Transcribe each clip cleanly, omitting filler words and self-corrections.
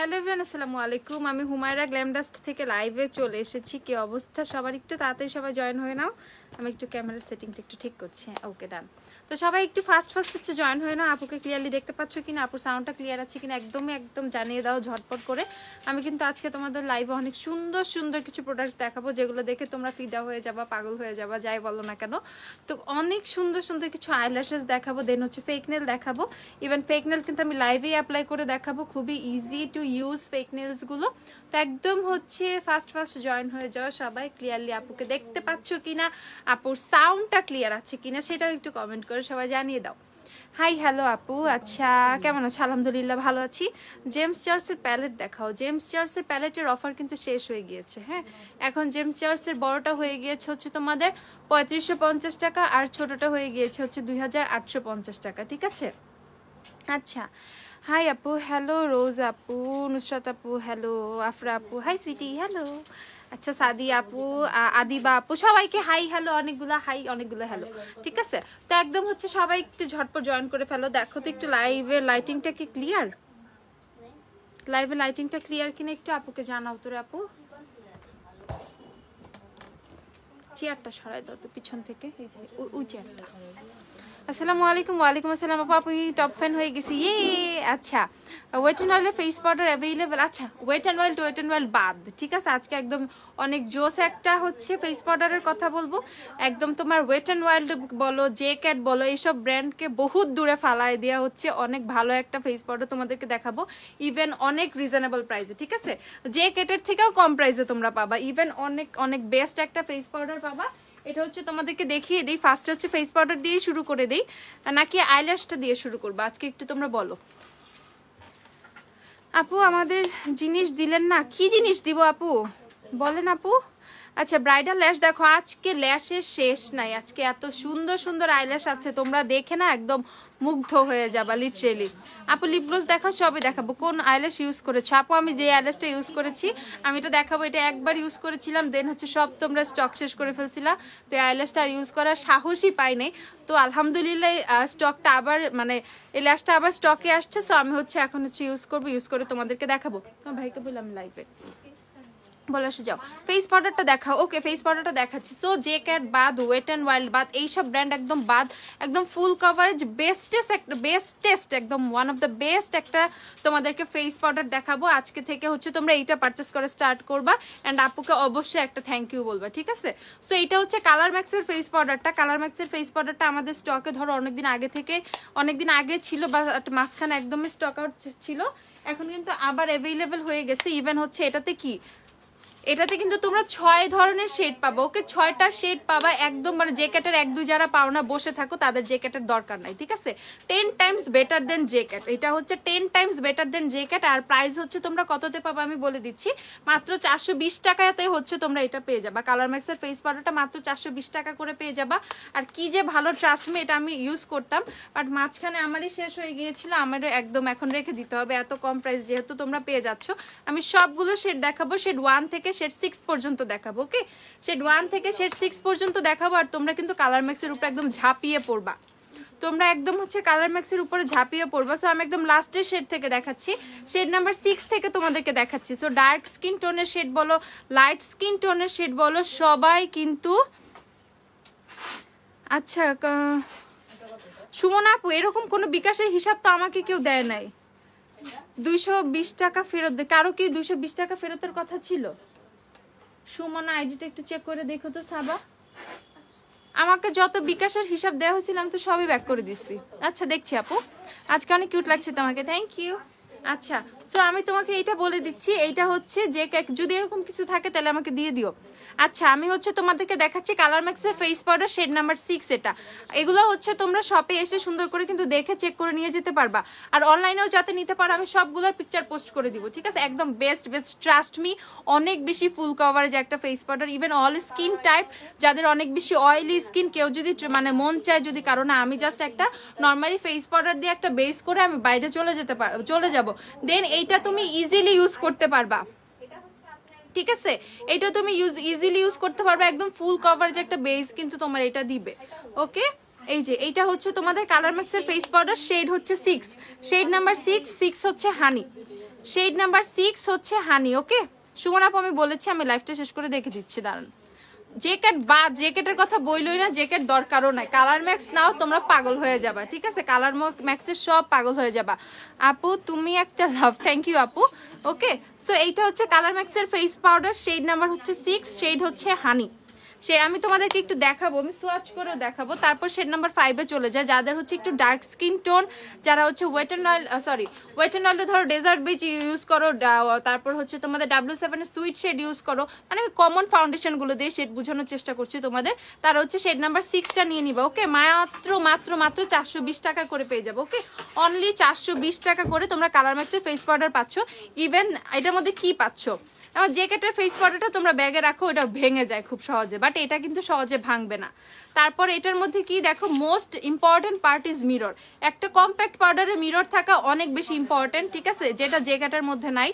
Hello everyone, আসসালামু আলাইকুম। আমি হুমায়রা গ্ল্যামডাস্ট থেকে লাইভে চলে এসেছি। কি অবস্থা সবার? একটু তাড়াতাড়ি সবাই জয়েন হয়ে নাও। আমি একটু ক্যামেরার সেটিংটা একটু ঠিক করছি। ওকে, ডান। তো সবাই একটু ফাস্ট হচ্ছে জয়েন হয়ে নাও। আপুকে ক্লিয়ারলি দেখতে পাচ্ছ কিনা, আপুর সাউন্ডটা ক্লিয়ার আছে কিনা একদম জানিয়ে দাও ঝটপট করে। আমি কিন্তু আজকে তোমাদের লাইভে অনেক সুন্দর সুন্দর কিছু প্রোডাক্টস দেখাবো, যেগুলো দেখে তোমরা ফিদা হয়ে যাবা, পাগল হয়ে যাবা, যাই বলো না কেন। তো অনেক সুন্দর সুন্দর কিছু আইল্যাশেস দেখাবো, দেন হচ্ছে ফেক নেল দেখাবো। ইভেন ফেক নেল কিন্তু আমি লাইভেই অ্যাপ্লাই করে দেখাবো, খুবই easy to use fake nails গুলো। তো একদম হচ্ছে ফাস্ট জয়েন হয়ে যাও সবাই। ক্লিয়ারলি আপুকে দেখতে পাচ্ছ কিনা, আপুর সাউন্ডটা ক্লিয়ার আছে কিনা সেটাও একটু কমেন্ট করে সবাই জানিয়ে দাও। হাই, হ্যালো আপু। আচ্ছা, কেমন আছো? আলহামদুলিল্লাহ ভালো আছি। জেমস চার্লসের প্যালেট দেখাও। জেমস চার্লসের প্যালেটের অফার কিন্তু শেষ হয়ে গিয়েছে। হ্যাঁ, এখন জেমস চার্লসের বড়টা হয়ে গিয়েছে হচ্ছে তোমাদের 3550 টাকা, আর ছোটটা হয়ে গিয়েছে হচ্ছে 2850 টাকা। ঠিক আছে। আচ্ছা, হাই আপু, হ্যালো রোজ আপু, নুসরাত আপু, হ্যালো আফরা আপু, হাই সুইটি, হ্যালো। আচ্ছা, সাদি আপু, আদিবা আপু, সবাইকে হাই হ্যালো, অনেকগুলো হাই, অনেকগুলো হ্যালো। ঠিক আছে। তো একদম হচ্ছে সবাই একটু ঝটপট জয়েন করে ফেলো। দেখো তো একটু লাইভের লাইটিংটা কি ক্লিয়ার? লাইভের লাইটিংটা ক্লিয়ার কিনা একটু আপুকে জানাও তো রে আপু। চেয়ারটা সরাই দাও তো পিছন থেকে, এই যে ওই চেয়ারটা। আসসালামু আলাইকুম। ওয়ালাইকুম আসসালাম আপু, আপনি টপ ফ্যান হয়ে গেছি। ইয়ে, আচ্ছা। ওয়েট অ্যান্ড ওয়েলের ফেস পাউডার অ্যাভেলেবেল। আচ্ছা, ওয়েট অ্যান্ড ওয়েল বাদ। ঠিক আছে, আজকে একদম অনেক জোস একটা হচ্ছে ফেস পাউডারের কথা বলবো। একদম তোমার ওয়েট অ্যান্ড ওয়াইল্ড বলো, জে ক্যাট বলো, এইসব ব্র্যান্ডকে বহুত দূরে ফালায় দেওয়া হচ্ছে। অনেক ভালো একটা ফেস পাউডার তোমাদেরকে দেখাবো, ইভেন অনেক রিজনেবল প্রাইসে। ঠিক আছে, জে ক্যাটের থেকেও কম প্রাইসে তোমরা পাবা, ইভেন অনেক অনেক বেস্ট একটা ফেস পাউডার পাবা। এটা হচ্ছে তোমাদেরকে দেখিয়ে দিই। ফার্স্ট হচ্ছে ফেস পাউডার দিয়ে শুরু করে দিই, নাকি আইল্যাশটা দিয়ে শুরু করবো আজকে, একটু তোমরা বলো। আপু আমাদের জিনিস দিলেন না, কি জিনিস দিব আপু বলেন আপু? আচ্ছা, ব্রাইডাল ল্যাশ দেখো, আজকে ল্যাশের শেষ নাই। আজকে এত সুন্দর সুন্দর আইল্যাশ আছে, তোমরা দেখে না একদম মুগ্ধ হয়ে যাবা লিটারেলি। আপু লিপ গ্লস দেখাও, সবই দেখাবো। কোন আইল্যাশ ইউজ করেছো আপু? আমি যে আইল্যাশটা ইউজ করেছি আমি এটা দেখাবো। এটা একবার ইউজ করেছিলাম, দেন হচ্ছে সব তোমরা স্টক শেষ করে ফেলছিলা। তো এই আইল্যাশটা আর ইউজ করার সাহসই পাই নাই। তো আলহামদুলিল্লাহ স্টকটা আবার মানে এই ল্যাশটা আবার স্টকে আসছে। সো আমি হচ্ছে এখন হচ্ছে ইউজ করবো, ইউজ করে তোমাদেরকে দেখাবো। আমার ভাইকে বললাম লাইভে বলে আসে যাও। ফেস পাউডারটা দেখাও। ওকে, ফেস পাউডারটা দেখাচ্ছি। সো জে ক্যাট বাদ, ওয়েট অ্যান্ড ওয়াইল্ড বাদ, এইসব ব্র্যান্ড একদম বাদ। একদম ফুল কভারেজ বেস্টেস্ট একদম ওয়ান অফ দ্য বেস্ট একটা তোমাদেরকে ফেস পাউডার দেখাবো। আজকে থেকে হচ্ছে তোমরা এইটা পারচেস করে স্টার্ট করবা, অ্যান্ড আপুকে অবশ্যই একটা থ্যাংক ইউ বলবা। ঠিক আছে। সো এটা হচ্ছে কালার ম্যাক্সের ফেস পাউডারটা। কালার ম্যাক্সের ফেস পাউডারটা আমাদের স্টকে ধরো অনেকদিন আগে ছিল, বা মাঝখানে একদমই স্টক আউট ছিল। এখন কিন্তু আবার অ্যাভেলেবেল হয়ে গেছে। ইভেন হচ্ছে এটাতে কিন্তু তোমরা 6 ধরনের শেড পাবো। ওকে, 6টা শেড পাবা একদম। মানে জ্যাকেটের 1-2 যারা পাও না, বসে থাকো, তাদের জ্যাকেটের দরকার নাই। ঠিক আছে, 10 টাইমস বেটার দেন জ্যাকেট। এটা হচ্ছে 10 টাইমস বেটার দেন জ্যাকেট। আর প্রাইস হচ্ছে তোমরা কততে পাবা আমি বলে দিচ্ছি, মাত্র 420 টাকাতে হচ্ছে তোমরা এটা পেয়ে যাবা। কালার ম্যাক্সের ফেস পাউডারটা মাত্র 420 টাকা করে পেয়ে যাবা। আর কি যে ভালো, ট্রাস্ট মি, এটা আমি ইউজ করতাম, বাট মাঝখানে আমারই শেষ হয়ে গিয়েছিল। আমারও একদম এখন রেখে দিতে হবে, এত কম প্রাইস যেহেতু তোমরা পেয়ে যাচ্ছ। আমি সবগুলো শেড দেখাবো, শেড 1 থেকে শেড 6 পর্যন্ত দেখাবো। ওকে, শেড 1 থেকে শেড 6 পর্যন্ত দেখাবো। আর তোমরা কিন্তু কালার ম্যাক্সের উপর একদম ঝাঁপিয়ে পড়বা। তোমরা একদম হচ্ছে কালার ম্যাক্সের উপরে ঝাঁপিয়ে পড়বা। সো আমি একদম লাস্টের শেড থেকে দেখাচ্ছি, শেড নাম্বার 6 থেকে তোমাদেরকে দেখাচ্ছি। সো ডার্ক স্কিন টোনের শেড বলো, লাইট স্কিন টোনের শেড বলো, সবাই কিন্তু। আচ্ছা সুমনা আপু, এরকম কোনো বিকাশের হিসাব তো আমাকে কেউ দেয় নাই। 220 টাকা ফেরত দে, কারো কি 220 টাকা ফেরতের কথা ছিল? সুমনা আইডিটা একটু চেক করে দেখো তো সাবা। আমাকে যত বিকাশের হিসাব দেওয়া হয়েছিল আমি তো সবই ব্যাক করে দিচ্ছি। আচ্ছা, দেখছি আপু, আজকে অনেক কিউট লাগছে তোমাকে, থ্যাংক ইউ। আচ্ছা, সো আমি তোমাকে এইটা বলে দিচ্ছি, এইটা হচ্ছে যে যদি এরকম কিছু থাকে তাহলে আমাকে দিয়ে দিও। আচ্ছা, আমি হচ্ছে তোমাদেরকে দেখাচ্ছি কালার ম্যাক্সের ফেস পাউডার শেড নাম্বার 6। এটা এগুলো হচ্ছে তোমরা শপে এসে সুন্দর করে কিন্তু দেখে চেক করে নিয়ে যেতে পারবা। আর অনলাইনেও যাতে নিতে পারো, আমি সবগুলোর পিকচার পোস্ট করে দিব। ঠিক আছে, একদম বেস্ট ট্রাস্ট মি, অনেক বেশি ফুল কভারেজ একটা face powder. Even all skin type, যাদের অনেক বেশি অয়েলি স্কিন, কেউ যদি মানে মন চায় যদি, কারণ আমি জাস্ট একটা নর্মালি ফেস পাউডার দিয়ে একটা বেস করে আমি বাইরে চলে যাব, দেন এইটা তুমি ইজিলি ইউজ করতে পারবা। ঠিক আছে, এটা তুমি ইজিলি ইউজ করতে পারবে। একদম ফুল কভারেজ একটা বেস কিন্তু তোমার এটা দিবে। ওকে, এই যে এইটা হচ্ছে তোমাদের কালার ম্যাক্সের ফেস পাউডার, শেড হচ্ছে 6, শেড নাম্বার 6 হচ্ছে হানি, শেড নাম্বার 6 হচ্ছে হানি। ওকে সুমন আপু আমি বলেছি, আমি লাইভটা শেষ করে দেখে দিচ্ছি, দাঁড়ান। জ্যাকেট বা জ্যাকেটের কথা বইলই না, জ্যাকেট দরকারও নাই, কালার ম্যাক্স নাও তোমরা পাগল হয়ে যাবা, ঠিক আছে? কালার ম্যাক্সের সব পাগল হয়ে যাবা। আপু তুমি একটা লাভ, থ্যাংক ইউ আপু। ওকে সো এইটা হচ্ছে কালার ম্যাক্সের ফেস পাউডার, শেড নাম্বার হচ্ছে 6, শেড হচ্ছে হানি। সে আমি তোমাদেরকে একটু দেখাবো, আমি সোয়াচ করেও দেখাবো, তারপর শেড নাম্বার 5-এ চলে যায়। যাদের হচ্ছে একটু ডার্ক স্কিন টোন, যারা হচ্ছে Wet and Wild, sorry Wet and অয়েলে ধরো ডেজার্ট বিচ ইউজ করো, তারপর হচ্ছে তোমাদের W7 এর সুইট শেড ইউজ করো, মানে আমি কমন ফাউন্ডেশনগুলো দিয়ে শেড বোঝানোর চেষ্টা করছি তোমাদের, তারা হচ্ছে শেড নাম্বার 6টা নিয়ে নিবা। ওকে মাত্র মাত্র মাত্র 420 টাকা করে পেয়ে যাবো। ওকে অনলি 420 টাকা করে তোমরা কালার ম্যাক্সের ফেস পাউডার পাচ্ছ। ইভেন এটার মধ্যে কি পাচ্ছ, আমার জ্যাকেটের ফেস পাউডারটা তোমরা ব্যাগে রাখো, এটা ভেঙে যায় খুব সহজে, বাট এটা কিন্তু সহজে ভাঙবে না। তারপর এটার মধ্যে কি দেখো, most important part is mirror. একটা কম্প্যাক্ট পাউডারে মিরর থাকা অনেক বেশি ইম্পর্টেন্ট, ঠিক আছে, যেটা জ্যাকেটের মধ্যে নাই।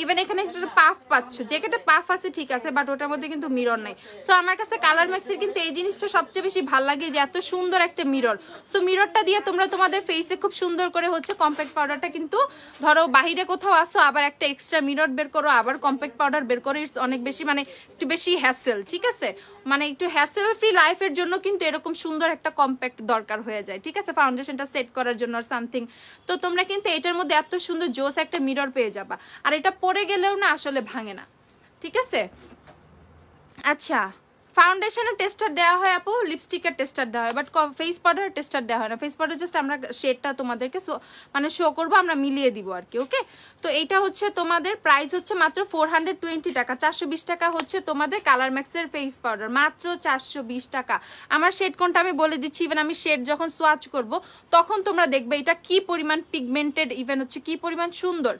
ইভেন এখানে একটা পাফ পাচ্ছ, জ্যাকেটে পাফ আছে ঠিক আছে, বাট ওটার মধ্যে কিন্তু মিরর নাই। সো আমার কাছে কালার ম্যাক্সের কিন্তু এই জিনিসটা সবচেয়ে বেশি ভালো লাগে, যে এত সুন্দর একটা মিরর। সো মিররটা দিয়ে তোমরা তোমাদের ফেসে খুব সুন্দর করে হচ্ছে কম্প্যাক্ট পাউডারটা, কিন্তু ধরো বাহিরে কোথাও আসো, আবার একটা এক্সট্রা মিরর বের করো, আবার কম্প্যাক্ট পাউডার বের করো, ইটস অনেক বেশি মানে একটু বেশি হ্যাসেল, ঠিক আছে, মানে একটু হ্যাসেল ফ্রি লাইফের জন্য কিন্তু এরকম সুন্দর একটা কম্প্যাক্ট দরকার হয়ে যায়, ঠিক আছে, ফাউন্ডেশনটা সেট করার জন্য আর সামথিং। তো তোমরা কিন্তু এটার মধ্যে এত সুন্দর জোস একটা মিরর পেয়ে যাবা, আর এটা পরে গেলেও না আসলে ভাঙে না, ঠিক আছে। আচ্ছা ফাউন্ডেশনের টেস্টার দেওয়া হয় আপু, লিপস্টিকের টেস্টার দেওয়া হয়, বাট ফেস পাউডারের টেস্টার দেওয়া হয় না। ফেস পাউডার জাস্ট আমরা শেডটা তোমাদেরকে মানে শো করবো, আমরা মিলিয়ে দিব আর কি। ওকে তো এইটা হচ্ছে তোমাদের প্রাইস হচ্ছে মাত্র 420 টাকা, 420 টাকা হচ্ছে তোমাদের কালার ম্যাক্সের ফেস পাউডার, মাত্র 420 টাকা। আমার শেড কোনটা আমি বলে দিচ্ছি, ইভেন আমি শেড যখন সোয়াচ করব তখন তোমরা দেখবে এটা কি পরিমাণ পিগমেন্টেড, ইভেন হচ্ছে কি পরিমাণ সুন্দর।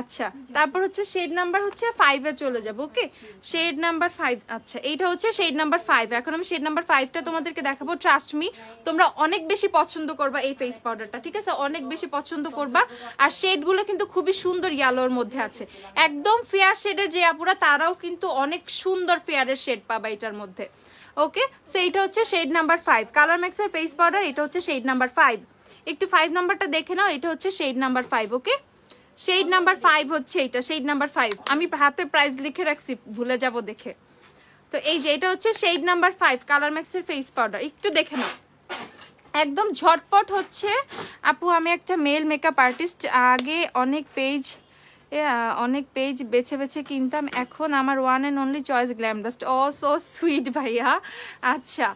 আচ্ছা তারপর হচ্ছে শেড নাম্বার হচ্ছে 5-এ চলে যাব। ওকে শেড নাম্বার 5, আচ্ছা এইটা হচ্ছে শেড নাম্বার 5। এখন আমি শেড নাম্বার 5টা তোমাদেরকে দেখাবো। ট্রাস্ট মি তোমরা অনেক বেশি পছন্দ করবা এই ফেস পাউডারটা, ঠিক আছে, অনেক বেশি পছন্দ করবা। আর শেডগুলো কিন্তু খুবই সুন্দর ইয়েলোর মধ্যে আছে, একদম ফেয়ার শেডে যে আপুরা তারাও কিন্তু অনেক সুন্দর ফেয়ারের শেড পাবা এটার মধ্যে। ওকে সো এইটা হচ্ছে শেড নাম্বার 5 কালার ম্যাক্সের ফেস পাউডার, এটা হচ্ছে শেড নাম্বার 5। একটু 5 নাম্বারটা দেখে নাও, এটা হচ্ছে শেড নাম্বার 5। ওকে শেড নাম্বার 5 হচ্ছে এটা, শেড নাম্বার 5 আমি হাতে প্রাইস লিখে রাখছি, ভুলে যাব দেখে। তো এই যে এটা হচ্ছে শেড নাম্বার 5 কালার ম্যাক্সের ফেস পাউডার, একটু দেখে নাও, একদম ঝটপট হচ্ছে। আপু আমি একটা মেল মেকআপ আর্টিস্ট, আগে অনেক পেজ বেছে বেছে কিনতাম, এখন আমার one and only choice glam dust. ও সো সুইট ভাইয়া। আচ্ছা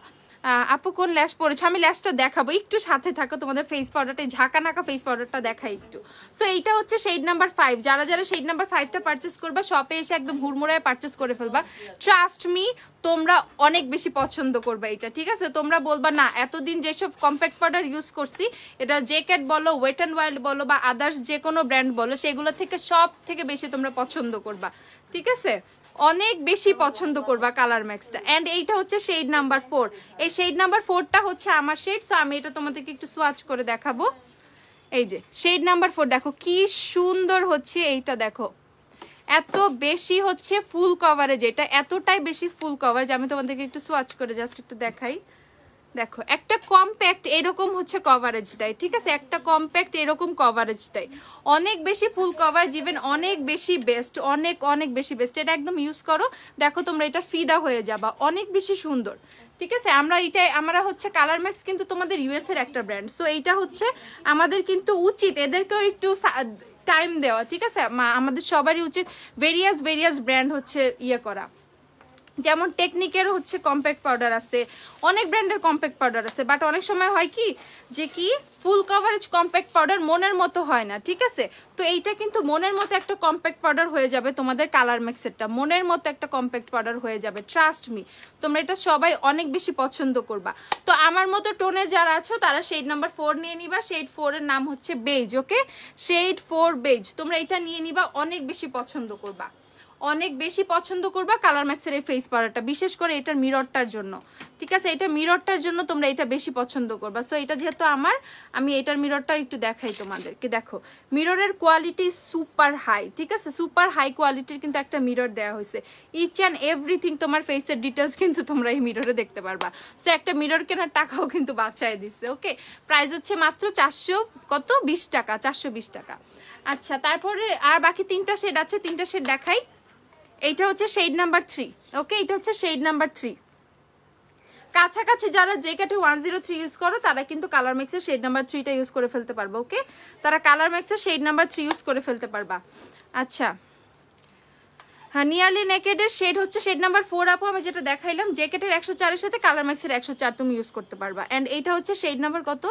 আপু কোন ল্যাশ পরেছো, আমি ল্যাশটা দেখাবো, একটু সাথে থাকো, তোমাদের ফেস পাউডারটা ঝাঁকা নাকা ফেস পাউডারটা দেখাই একটু। সো এইটা হচ্ছে শেড নাম্বার 5। যারা যারা শেড নাম্বার 5টা পারচেস করবা শপে এসে একদম হুড়মুড়ায় পারচেস করে ফেলবা, ট্রাস্ট মি তোমরা অনেক বেশি পছন্দ করবা এটা, ঠিক আছে। তোমরা বলবা না এতদিন যেসব কম্প্যাক্ট পাউডার ইউজ করছি, এটা জ্যাকেট বলো, ওয়েট অ্যান্ড ওয়াইল্ড বলো বা আদার্স যে কোনো ব্র্যান্ড বলো, সেগুলো থেকে সব থেকে বেশি তোমরা পছন্দ করবা, ঠিক আছে, অনেক বেশি পছন্দ করবা কালার ম্যাক্সটা। এন্ড এইটা হচ্ছে শেড নাম্বার 4, এই শেড নাম্বার 4টা হচ্ছে আমার শেড। সো আমি এটা তোমাদেরকে একটু সোয়াচ করে দেখাবো। এই যে শেড নাম্বার 4 দেখো কি সুন্দর হচ্ছে, এইটা দেখো এত বেশি হচ্ছে ফুল কভারেজ, এটা এতটাই বেশি ফুল কভারেজ। আমি তোমাদেরকে একটু সোয়াচ করে জাস্ট একটু দেখাই, দেখো একটা কম্প্যাক্ট এরকম হচ্ছে কভারেজ দেয়, ঠিক আছে, একটা কম্প্যাক্ট এরকম কভারেজ দেয়, অনেক বেশি ফুল কভারেজ, ইভেন অনেক বেশি বেস্ট, অনেক অনেক বেশি বেস্ট। এটা একদম ইউজ করো, দেখো তোমরা এটা ফিদা হয়ে যাবা, অনেক বেশি সুন্দর, ঠিক আছে। আমরা হচ্ছে কালার ম্যাক্স কিন্তু তোমাদের ইউএস এর একটা ব্র্যান্ড, সো এইটা হচ্ছে আমাদের কিন্তু উচিত এদেরকেও একটু টাইম দেওয়া, ঠিক আছে, আমাদের সবারই উচিত ভেরিয়াস ব্র্যান্ড হচ্ছে ইয়ে করা। যেমন টেকনিকের হচ্ছে কম্প্যাক্ট পাউডার আছে, অনেক ব্র্যান্ডের কম্প্যাক্ট পাউডার আছে, বাট অনেক সময় হয় কি যে কি ফুল কভারেজ কম্প্যাক্ট পাউডার মনের মতো হয় না, ঠিক আছে। তো এইটা কিন্তু মনের মতো একটা কম্প্যাক্ট পাউডার হয়ে যাবে তোমাদের কালার ম্যাক্সেরটা, মনের মতো একটা কম্প্যাক্ট পাউডার হয়ে যাবে, ট্রাস্ট মি তোমরা এটা সবাই অনেক বেশি পছন্দ করবা। তো আমার মতো টোনের যারা আছো তারা শেড নাম্বার 4 নিয়ে নিবা, শেড 4 এর নাম হচ্ছে বেজ। ওকে শেড 4 বেজ, তোমরা এটা নিয়ে নিবা, অনেক বেশি পছন্দ করবা, অনেক বেশি পছন্দ করবা কালার ম্যাক্সের এই ফেস পাউডারটা, বিশেষ করে এটার মিররটার জন্য। ঠিক আছে, এটা মিররটার জন্য তোমরা এটা বেশি পছন্দ করবা। সো এটা যেহেতু আমি এটার মিররটা একটু দেখাই তোমাদেরকে। দেখো মিররের কোয়ালিটি সুপার হাই, ঠিক আছে, সুপার হাই কোয়ালিটির কিন্তু একটা মিরর দেওয়া হয়েছে। ইচ অ্যান্ড এভরিথিং তোমার ফেসের ডিটেলস কিন্তু তোমরা এই মিররে দেখতে পারবা। সো একটা মিরর কেনার টাকাও কিন্তু বাঁচায় দিচ্ছে। ওকে, প্রাইস হচ্ছে মাত্র 420 টাকা, 420 টাকা। আচ্ছা, তারপরে আর বাকি 3টা শেড আছে, 3টা শেড দেখাই। এইটা হচ্ছে শেড নাম্বার 3। ওকে, এটা হচ্ছে শেড নাম্বার 3। কাছাকাছি যারা জেকেটে 103 ইউজ করো তারা কিন্তু কালার ম্যাক্সের শেড নাম্বার 3টা ইউজ করে ফেলতে পারবা। ওকে, তারা কালার ম্যাক্সের শেড নাম্বার 3 ইউজ করে ফেলতে পারবা। আচ্ছা, হ্যাঁ, নিয়ারলি নেকেডের শেড হচ্ছে শেড নাম্বার 4 আপু, আমি যেটা দেখাইলাম জ্যাকেটের 104 এর সাথে কালার ম্যাক্সের 104 তুমি ইউজ করতে পারবা। এন্ড এইটা হচ্ছে শেড নাম্বার কত,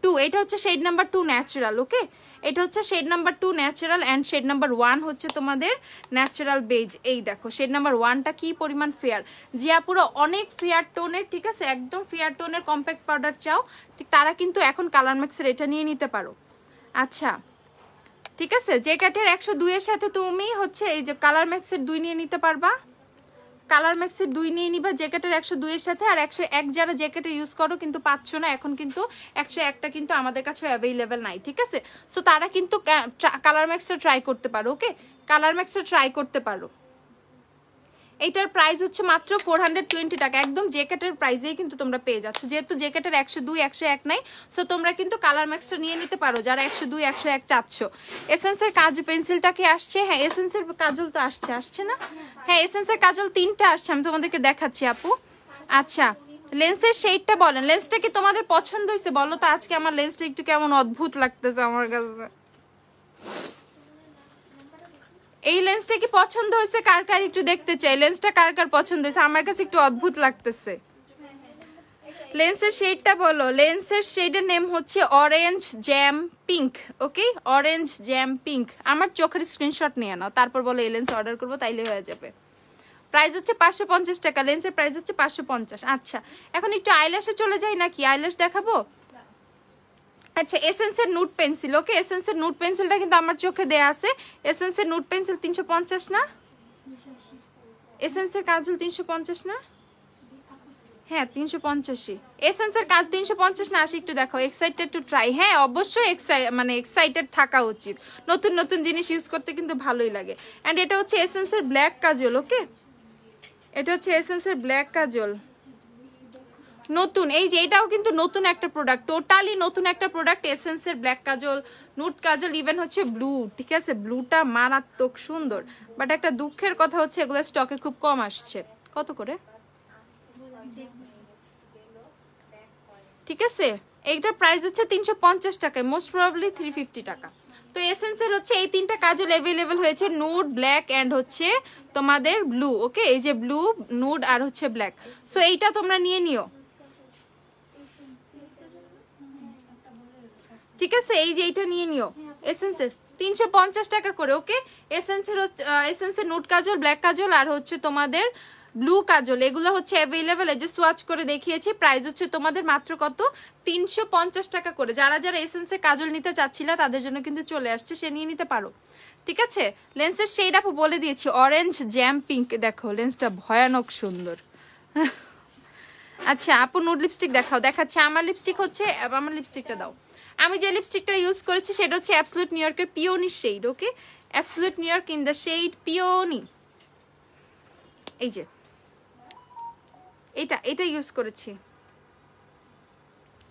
2। এটা হচ্ছে শেড নাম্বার 2 ন্যাচারাল। ওকে, এটা হচ্ছে shade number 2 natural and shade number 1 হচ্ছে তোমাদের ন্যাচারাল বেজ। এই দেখো শেড নাম্বার 1টা কি পরিমাণ ফেয়ার, জিয়া পুরো অনেক ফেয়ার টোনের, ঠিক আছে, একদম ফেয়ার টোনের কম্প্যাক্ট পাউডার চাও ঠিক তারা কিন্তু এখন কালার ম্যাক্সের এটা নিয়ে নিতে পারো। আচ্ছা, ঠিক আছে, জ্যাকেটের 102 এর সাথে তুমি হচ্ছে এই যে কালার ম্যাক্সের 2 নিয়ে নিতে পারবা। কালার ম্যাক্সের 2 নিয়ে নিবা জ্যাকেটের 102 এর সাথে। আর 101 যারা জ্যাকেটে ইউজ করো কিন্তু পাচ্ছ না, এখন কিন্তু 101টা কিন্তু আমাদের কাছে অ্যাভেলেবেল নাই। ঠিক আছে, সো তারা কিন্তু কালার ম্যাক্সটা ট্রাই করতে পারো। ওকে, কালার ম্যাক্সটা ট্রাই করতে পারো। এইটার প্রাইস হচ্ছে মাত্র 420 টাকা, একদম জ্যাকেটের প্রাইসেই কিন্তু তোমরা পেয়ে যাচ্ছ। যেহেতু জ্যাকেটের 102 101 নাই, সো তোমরা কিন্তু কালার ম্যাক্সটা নিয়ে নিতে পারো যারা 102 101 চাচ্ছ। এসেন্সের কাজল পেন্সিলটা কি আসছে? হ্যাঁ, এসেন্সের কাজল তো আসছে না? হ্যাঁ, এসেন্সের কাজল 3টা আসছে, আমি তোমাদেরকে দেখাচ্ছি আপু। আচ্ছা, লেন্সের শেডটা বলেন, লেন্সটা কি তোমাদের পছন্দ হয়েছে বলো তো? আজকে আমার লেন্সটা একটু কেমন অদ্ভুত লাগতেছে আমার কাছে। এই লেন্সটা কি পছন্দ হয়েছে কার কার? একটু দেখতে চাই লেন্সটা কার কার পছন্দ হয়েছে, আমার কাছে একটু অদ্ভুত লাগতেছে। লেন্সের শেডটা বলো। লেন্সের শেডের নেম হচ্ছে অরেঞ্জ জ্যাম পিঙ্ক। ওকে, অরেঞ্জ জ্যাম পিঙ্ক। আমার চোখের স্ক্রিনশট নিয়ে নাও, তারপর বলো এই লেন্স অর্ডার করবো, তাইলে হয়ে যাবে। প্রাইস হচ্ছে 550 টাকা, লেন্সের প্রাইস হচ্ছে 550। আচ্ছা, এখন একটু আইল্যাশে চলে যাই নাকি? আইল্যাশ দেখাবো। আচ্ছা, এসেন্সের নুট পেন্সিল। ওকে, এসেন্সের নুট পেন্সিলটা কিন্তু আমার চোখে দেয়া আছে। এসেন্সের নুট পেন্সিল 350 না? এসেন্সের কাজল 350 না? হ্যাঁ, 350। এসেন্সের কাজ 350 না? আসি একটু দেখো, এক্সাইটেড টু ট্রাই। হ্যাঁ, অবশ্যই এক্সাইটেড থাকা উচিত, নতুন নতুন জিনিস ইউজ করতে কিন্তু ভালোই লাগে। অ্যান্ড এটা হচ্ছে এসেন্সের ব্ল্যাক কাজল। ওকে, এটা হচ্ছে এসেন্সের ব্ল্যাক কাজল, নতুন। এই যে এটাও কিন্তু নতুন একটা প্রোডাক্ট, টোটালি নতুন একটা প্রোডাক্ট। এসেন্সের ব্ল্যাক কাজল, নুট কাজল, ইভেন হচ্ছে ব্লু। ঠিক আছে, ব্লুটা মারাত্মক সুন্দর, বাট একটা দুঃখের কথা হচ্ছে এগুলো স্টকে খুব কম আসছে। কত করে? ঠিক আছে, এইটার প্রাইস হচ্ছে 350 টাকায়, মোস্ট প্রবাবলি 350 টাকা। তো এসেন্সের হচ্ছে এই 3টা কাজল অ্যাভেলেবেল হয়েছে, নুড, ব্ল্যাক এন্ড হচ্ছে তোমাদের ব্লু। ওকে, এই যে ব্লু, নুড আর হচ্ছে ব্ল্যাক। সো এইটা তোমরা নিয়ে নিও। ঠিক আছে, এই যে এইটা নিয়ে নিও। এসেন্সের 350 টাকা করে। ওকে, এসেন্সের নুট কাজল, ব্ল্যাক কাজল আর হচ্ছে তোমাদের ব্লু কাজল, এগুলো হচ্ছে অ্যাভেলেবেল। এই যে সোয়াচ করে দেখিয়েছি। প্রাইস হচ্ছে তোমাদের মাত্র কত? 350 টাকা করে। যারা যারা এসেন্সের কাজল নিতে চাচ্ছিল তাদের জন্য কিন্তু চলে আসছে, সে নিয়ে নিতে পারো। ঠিক আছে, লেন্সের শেড আপু বলে দিয়েছি, অরেঞ্জ জ্যাম পিঙ্ক। দেখো লেন্সটা ভয়ানক সুন্দর। আচ্ছা আপু, নুড লিপস্টিক দেখাও। দেখাচ্ছে আমার লিপস্টিক হচ্ছে, আমার লিপস্টিকটা দাও। আমি যে লিপস্টিকটা ইউজ করেছি সেটা হচ্ছে অ্যাবসলিউট নিউ ইয়র্কের peony shade. Okay, absolute New York in the shade peony. এই যে এটা ইউজ করেছি,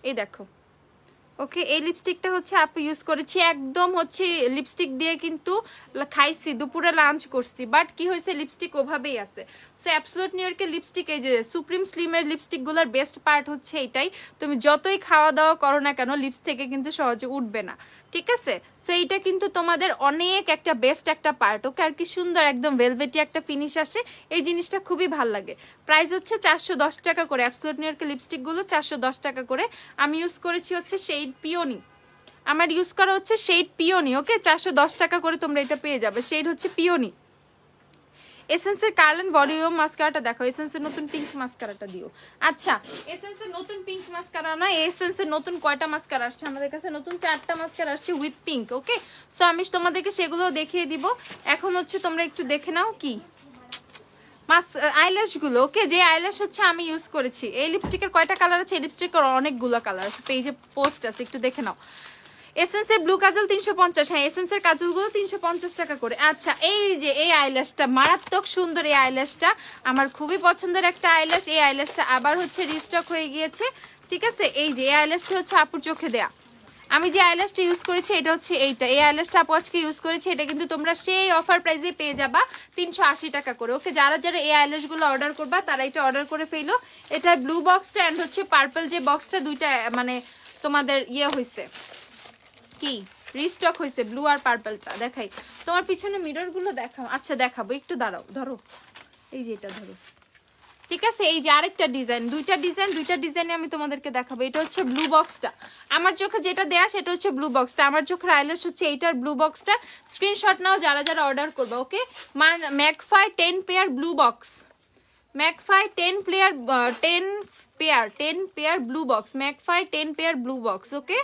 এই দেখো। ওকে, এই লিপস্টিকটা হচ্ছে আপু ইউজ করেছি, একদম হচ্ছে লিপস্টিক দিয়ে কিন্তু খাইছি, দুপুরে লাঞ্চ করছি, বাট কি হয়েছে লিপস্টিক ওভাবেই আছে। সো অ্যাবসলিউট নিউ ইয়র্কের লিপস্টিক, এই যে সুপ্রিম স্লিমের লিপস্টিকগুলোর বেস্ট পার্ট হচ্ছে এটাই, তুমি যতই খাওয়া দাওয়া করো না কেন লিপস থেকে কিন্তু সহজে উঠবে না। ঠিক আছে, সো এইটা কিন্তু তোমাদের অনেক একটা বেস্ট একটা পার্ট। ওকে, আর কি সুন্দর একদম ভেলভেটি একটা ফিনিশ আসে, এই জিনিসটা খুবই ভালো লাগে। প্রাইস হচ্ছে 410 টাকা করে। অ্যাবসলিউট নিউ ইয়র্কের লিপস্টিকগুলো 410 টাকা করে। আমি ইউজ করেছি হচ্ছে শেড পিওনি, আমার ইউজ করা হচ্ছে শেড পিওনি। ওকে, 410 টাকা করে তোমরা এটা পেয়ে যাবে, শেড হচ্ছে পিওনি। এসেন্সের কার্ল ভলিউম মাস্কারাটা দেখো, এসেন্সের নতুন পিঙ্ক মাস্কারাটা দিও। আচ্ছা এসেন্সের নতুন পিঙ্ক মাস্কারা না, এসেন্সের নতুন কয়টা মাস্কারা আসছে আমাদের কাছে? নতুন 4টা মাস্কারা আসছে উইথ পিঙ্ক। ওকে, সো আমি তোমাদেরকে সেগুলো দেখিয়ে দিব। এখন হচ্ছে তোমরা একটু দেখে নাও কি আইল্যাশ গুলো। ওকে, যে আইল্যাশ হচ্ছে আমি ইউজ করেছি। এই লিপস্টিকের কয়টা কালার আছে? এই লিপস্টিকের অনেকগুলো কালার আছে, পেজে পোস্ট আছে, একটু দেখে নাও। এসেন্সের ব্লু কাজল 350, হ্যাঁ এসেন্সের কাজলগুলো 350 টাকা করে। আচ্ছা এই যে এই আইল্যাশটা মারাত্মক সুন্দর, এই আইল্যাশটা আমার খুবই পছন্দের একটা আইল্যাশ। এই আইল্যাশটা আবার হচ্ছে রিস্টক হয়ে গিয়েছে, ঠিক আছে। এই যে এই আইল্যাশটা হচ্ছে আপুর চোখে দেয়া। আমি যে আইল্যাশটা ইউজ করেছি এটা হচ্ছে এইটা, এই আইল্যাশটা আপু আজকে ইউজ করেছি। এটা কিন্তু তোমরা সেই অফার প্রাইসে পেয়ে যাবা 380 টাকা করে। ওকে, যারা যারা এই আইল্যাশগুলো অর্ডার করবা তারা এটা অর্ডার করে ফেলো। এটার ব্লু বক্সটা অ্যান্ড হচ্ছে পার্পল যে বক্সটা, দুইটা মানে তোমাদের ইয়ে হয়েছে কি রিস্টক হয়েছে, ব্লু আর পার্পলটা। দেখাই তোমার পিছনে মিরর গুলো দেখাও। আচ্ছা দেখাবো, একটু দাঁড়াও, ধরো এই যে এটা ধরো, ঠিক আছে। এই যে আরেকটা ডিজাইন, দুইটা ডিজাইনে আমি তোমাদেরকে দেখাবো। এটা হচ্ছে ব্লু বক্সটা, আমার চোখে যেটা দেয়া সেটা হচ্ছে ব্লু বক্সটা। আমার চোখের আইল্যাশ হচ্ছে এইটার ব্লু বক্সটা। স্ক্রিনশট নাও যারা যারা অর্ডার করবে। ওকে, ম্যাকফাই 10 পেয়ার ব্লু বক্স, ম্যাকফাই 10 পেয়ার ব্লু বক্স, ম্যাকফাই 10 pair blue box. Okay,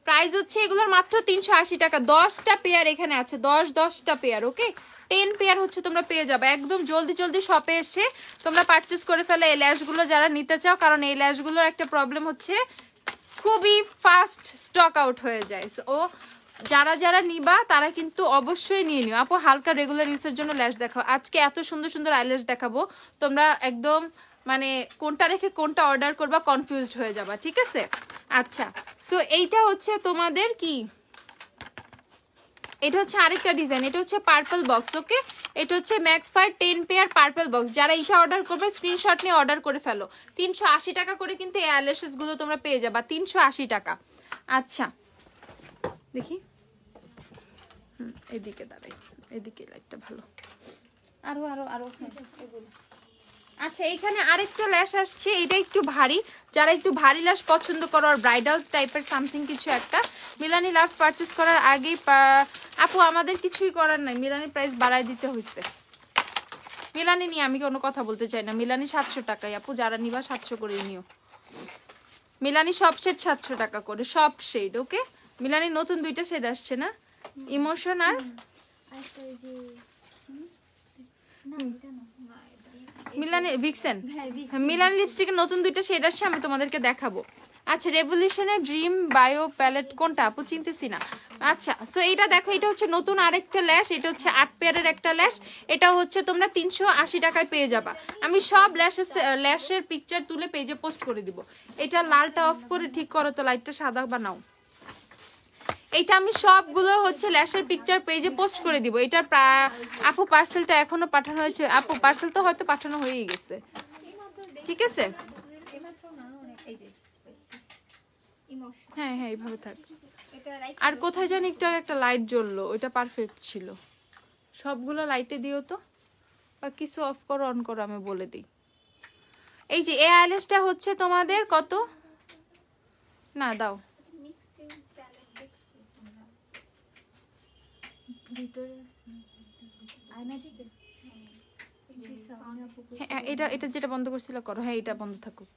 price হচ্ছে এগুলোর মাত্র 380 টাকা। 10টা পেয়ার এখানে আছে, 10টা পেয়ার। ওকে, 10 পেয়ার হচ্ছে তোমরা পেয়ে যাবে। একদম জলদি জলদি শপে এসে তোমরা পারচেস করে ফেলে এই ল্যাশগুলো যারা নিতে চাও, কারণ এই ল্যাশগুলোর একটা প্রবলেম হচ্ছে খুবই ফাস্ট স্টক আউট হয়ে যায়। ও যারা যারা নিবা তারা কিন্তু অবশ্যই নিয়ে নিও। আপু হালকা রেগুলার ইউজের জন্য ল্যাশ দেখাও। আজকে এত সুন্দর সুন্দর আইল্যাশ দেখাবো, তোমরা একদম মানে কোনটা রেখে কোনটা অর্ডার করবা কনফিউজড হয়ে যাবা, ঠিক আছে। আচ্ছা সো এইটা হচ্ছে তোমাদের কি, এটা হচ্ছে আরেকটা ডিজাইন, এটা হচ্ছে পার্পল বক্স। ওকে, এটা হচ্ছে ম্যাকফাই 10 পেয়ার পার্পল বক্স। যারা এটা অর্ডার করবে স্ক্রিনশট নিয়ে অর্ডার করে ফেলো। 380 টাকা করে কিন্তু এই আইল্যাশেস গুলো তোমরা পেয়ে যাবা, 380 টাকা। আচ্ছা দেখি, এদিকে দাঁড়াই, এদিকে লাইটটা ভালো, আরো আরো আরো এগুলো। আচ্ছা এইখানে আরেকটা ল্যাশ আসছে, এটা একটু ভারী, যারা একটু ভারী ল্যাশ পছন্দ করো আর ব্রাইডাল টাইপের সামথিং কিছু একটা। মিলানি লাভ পারচেস করার আগেই আপু আমাদের কিছুই করার নাই, মিলানি প্রাইস বাড়ায় দিতে হয়েছে। মিলানি নিয়ে আমি কোনো কথা বলতে চাই না, মিলানি 700 টাকায় আপু, যারা নিবা 700 করে নিও। মিলানি সব শেড 700 টাকা করে, সব শেড। ওকে, মিলানি নতুন 2টা শেড আসছে না, ইমোশন আর মিলানি ভিক্সেন। মিলানি লিপস্টিকের নতুন 2টা শেড আসছে, আমি তোমাদেরকে দেখাবো। আচ্ছা রেভলিউশনের ড্রিম বায়ো প্যালেট কোনটা আপু চিনতেছি না। আচ্ছা সো এইটা দেখো, এটা হচ্ছে নতুন আরেকটা ল্যাশ, এটা হচ্ছে 8 পেয়ারের একটা ল্যাশ। এটা হচ্ছে তোমরা 380 টাকায় পেয়ে যাবা। আমি সব ল্যাশের পিকচার তুলে পেজে পোস্ট করে দিব। এটা লালটা অফ করে ঠিক করো তো, লাইটটা সাদা বানাও। এইটা আমি সবগুলো হচ্ছে ল্যাশের পিকচার পেজে পোস্ট করে দিব। এটার আপু পার্সেলটা এখনো পাঠানো হয়েছে? আপু পার্সেল তো হয়তো পাঠানো হয়েই গেছে, ঠিক আছে। হ্যাঁ হ্যাঁ এইভাবে থাক। আর কোথায় জানি একটু একটা লাইট জ্বললো, ওইটা পারফেক্ট ছিল। সবগুলো লাইটে দিও তো, বা কিছু অফ করো অন করো আমি বলে দিই। এই যে এই আইল্যাশটা হচ্ছে তোমাদের কত, না দাও হ্যাঁ, এটা যেটা বন্ধ করছিল করো। হ্যাঁ এটা বন্ধ থাকুক।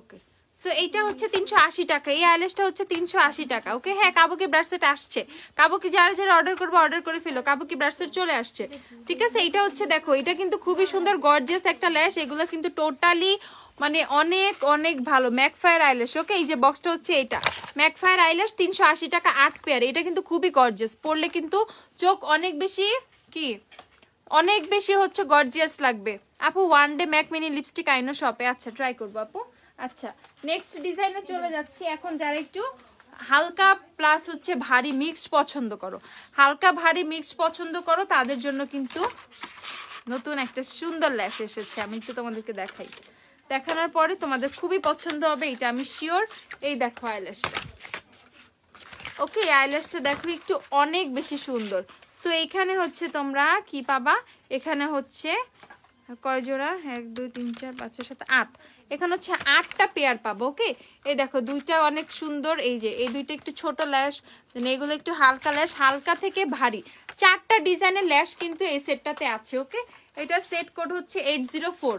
ওকে সো এইটা হচ্ছে 380 টাকা, এই আইল্যাশটা হচ্ছে 380 টাকা। ওকে হ্যাঁ, কাবুকি ব্রাশ সেট আসছে, কাবুকি যারা যারা অর্ডার করবে অর্ডার করে ফেলো, কাবুকি ব্রাশ সেট চলে আসছে, ঠিক আছে। এটা হচ্ছে দেখো, এটা কিন্তু খুবই সুন্দর গর্জিয়াস একটা ল্যাশ। এগুলো কিন্তু টোটালি মানে অনেক অনেক ভালো ম্যাকফায়ার আইল্যাশ। ওকে এই যে বক্সটা হচ্ছে এটা ম্যাকফায়ার আইল্যাশ 380 টাকা 8 পেয়ার। এটা কিন্তু খুবই গর্জিয়াস, পরলে কিন্তু চোখ অনেক বেশি কি অনেক বেশি হচ্ছে গর্জিয়াস লাগবে। আপু one day MAC mini lipstick আইনো শপে, আচ্ছা ট্রাই করবো আপু। আচ্ছা নেক্সট ডিজাইনে চলে যাচ্ছি। এখন যারা একটু হালকা প্লাস হচ্ছে ভারী মিক্সড পছন্দ করো, হালকা ভারী মিক্সড পছন্দ করো, তাদের জন্য কিন্তু নতুন একটা সুন্দর ল্যাশ এসেছে। আমি একটু তোমাদেরকে দেখাই, দেখানোর পরে তোমাদের খুবই পছন্দ হবে, এটা আমি শিওর। এই দেখো আইল্যাশটা। ওকে আইল্যাশটা দেখো একটু অনেক বেশি সুন্দর। সো এইখানে হচ্ছে তোমরা কি পাবা, এখানে হচ্ছে কয় জোড়া, 1 2 3 4 5 6 7 8, এখানে হচ্ছে 8টা পেয়ার পাবো। ওকে, এই দেখো দুইটা অনেক সুন্দর, এই যে এই দুইটা একটু ছোট ল্যাশ, এগুলো একটু হালকা ল্যাশ, হালকা থেকে ভারী 4টা ডিজাইনের ল্যাশ কিন্তু এই সেটটাতে আছে। ওকে, এটার সেট কোড হচ্ছে 804,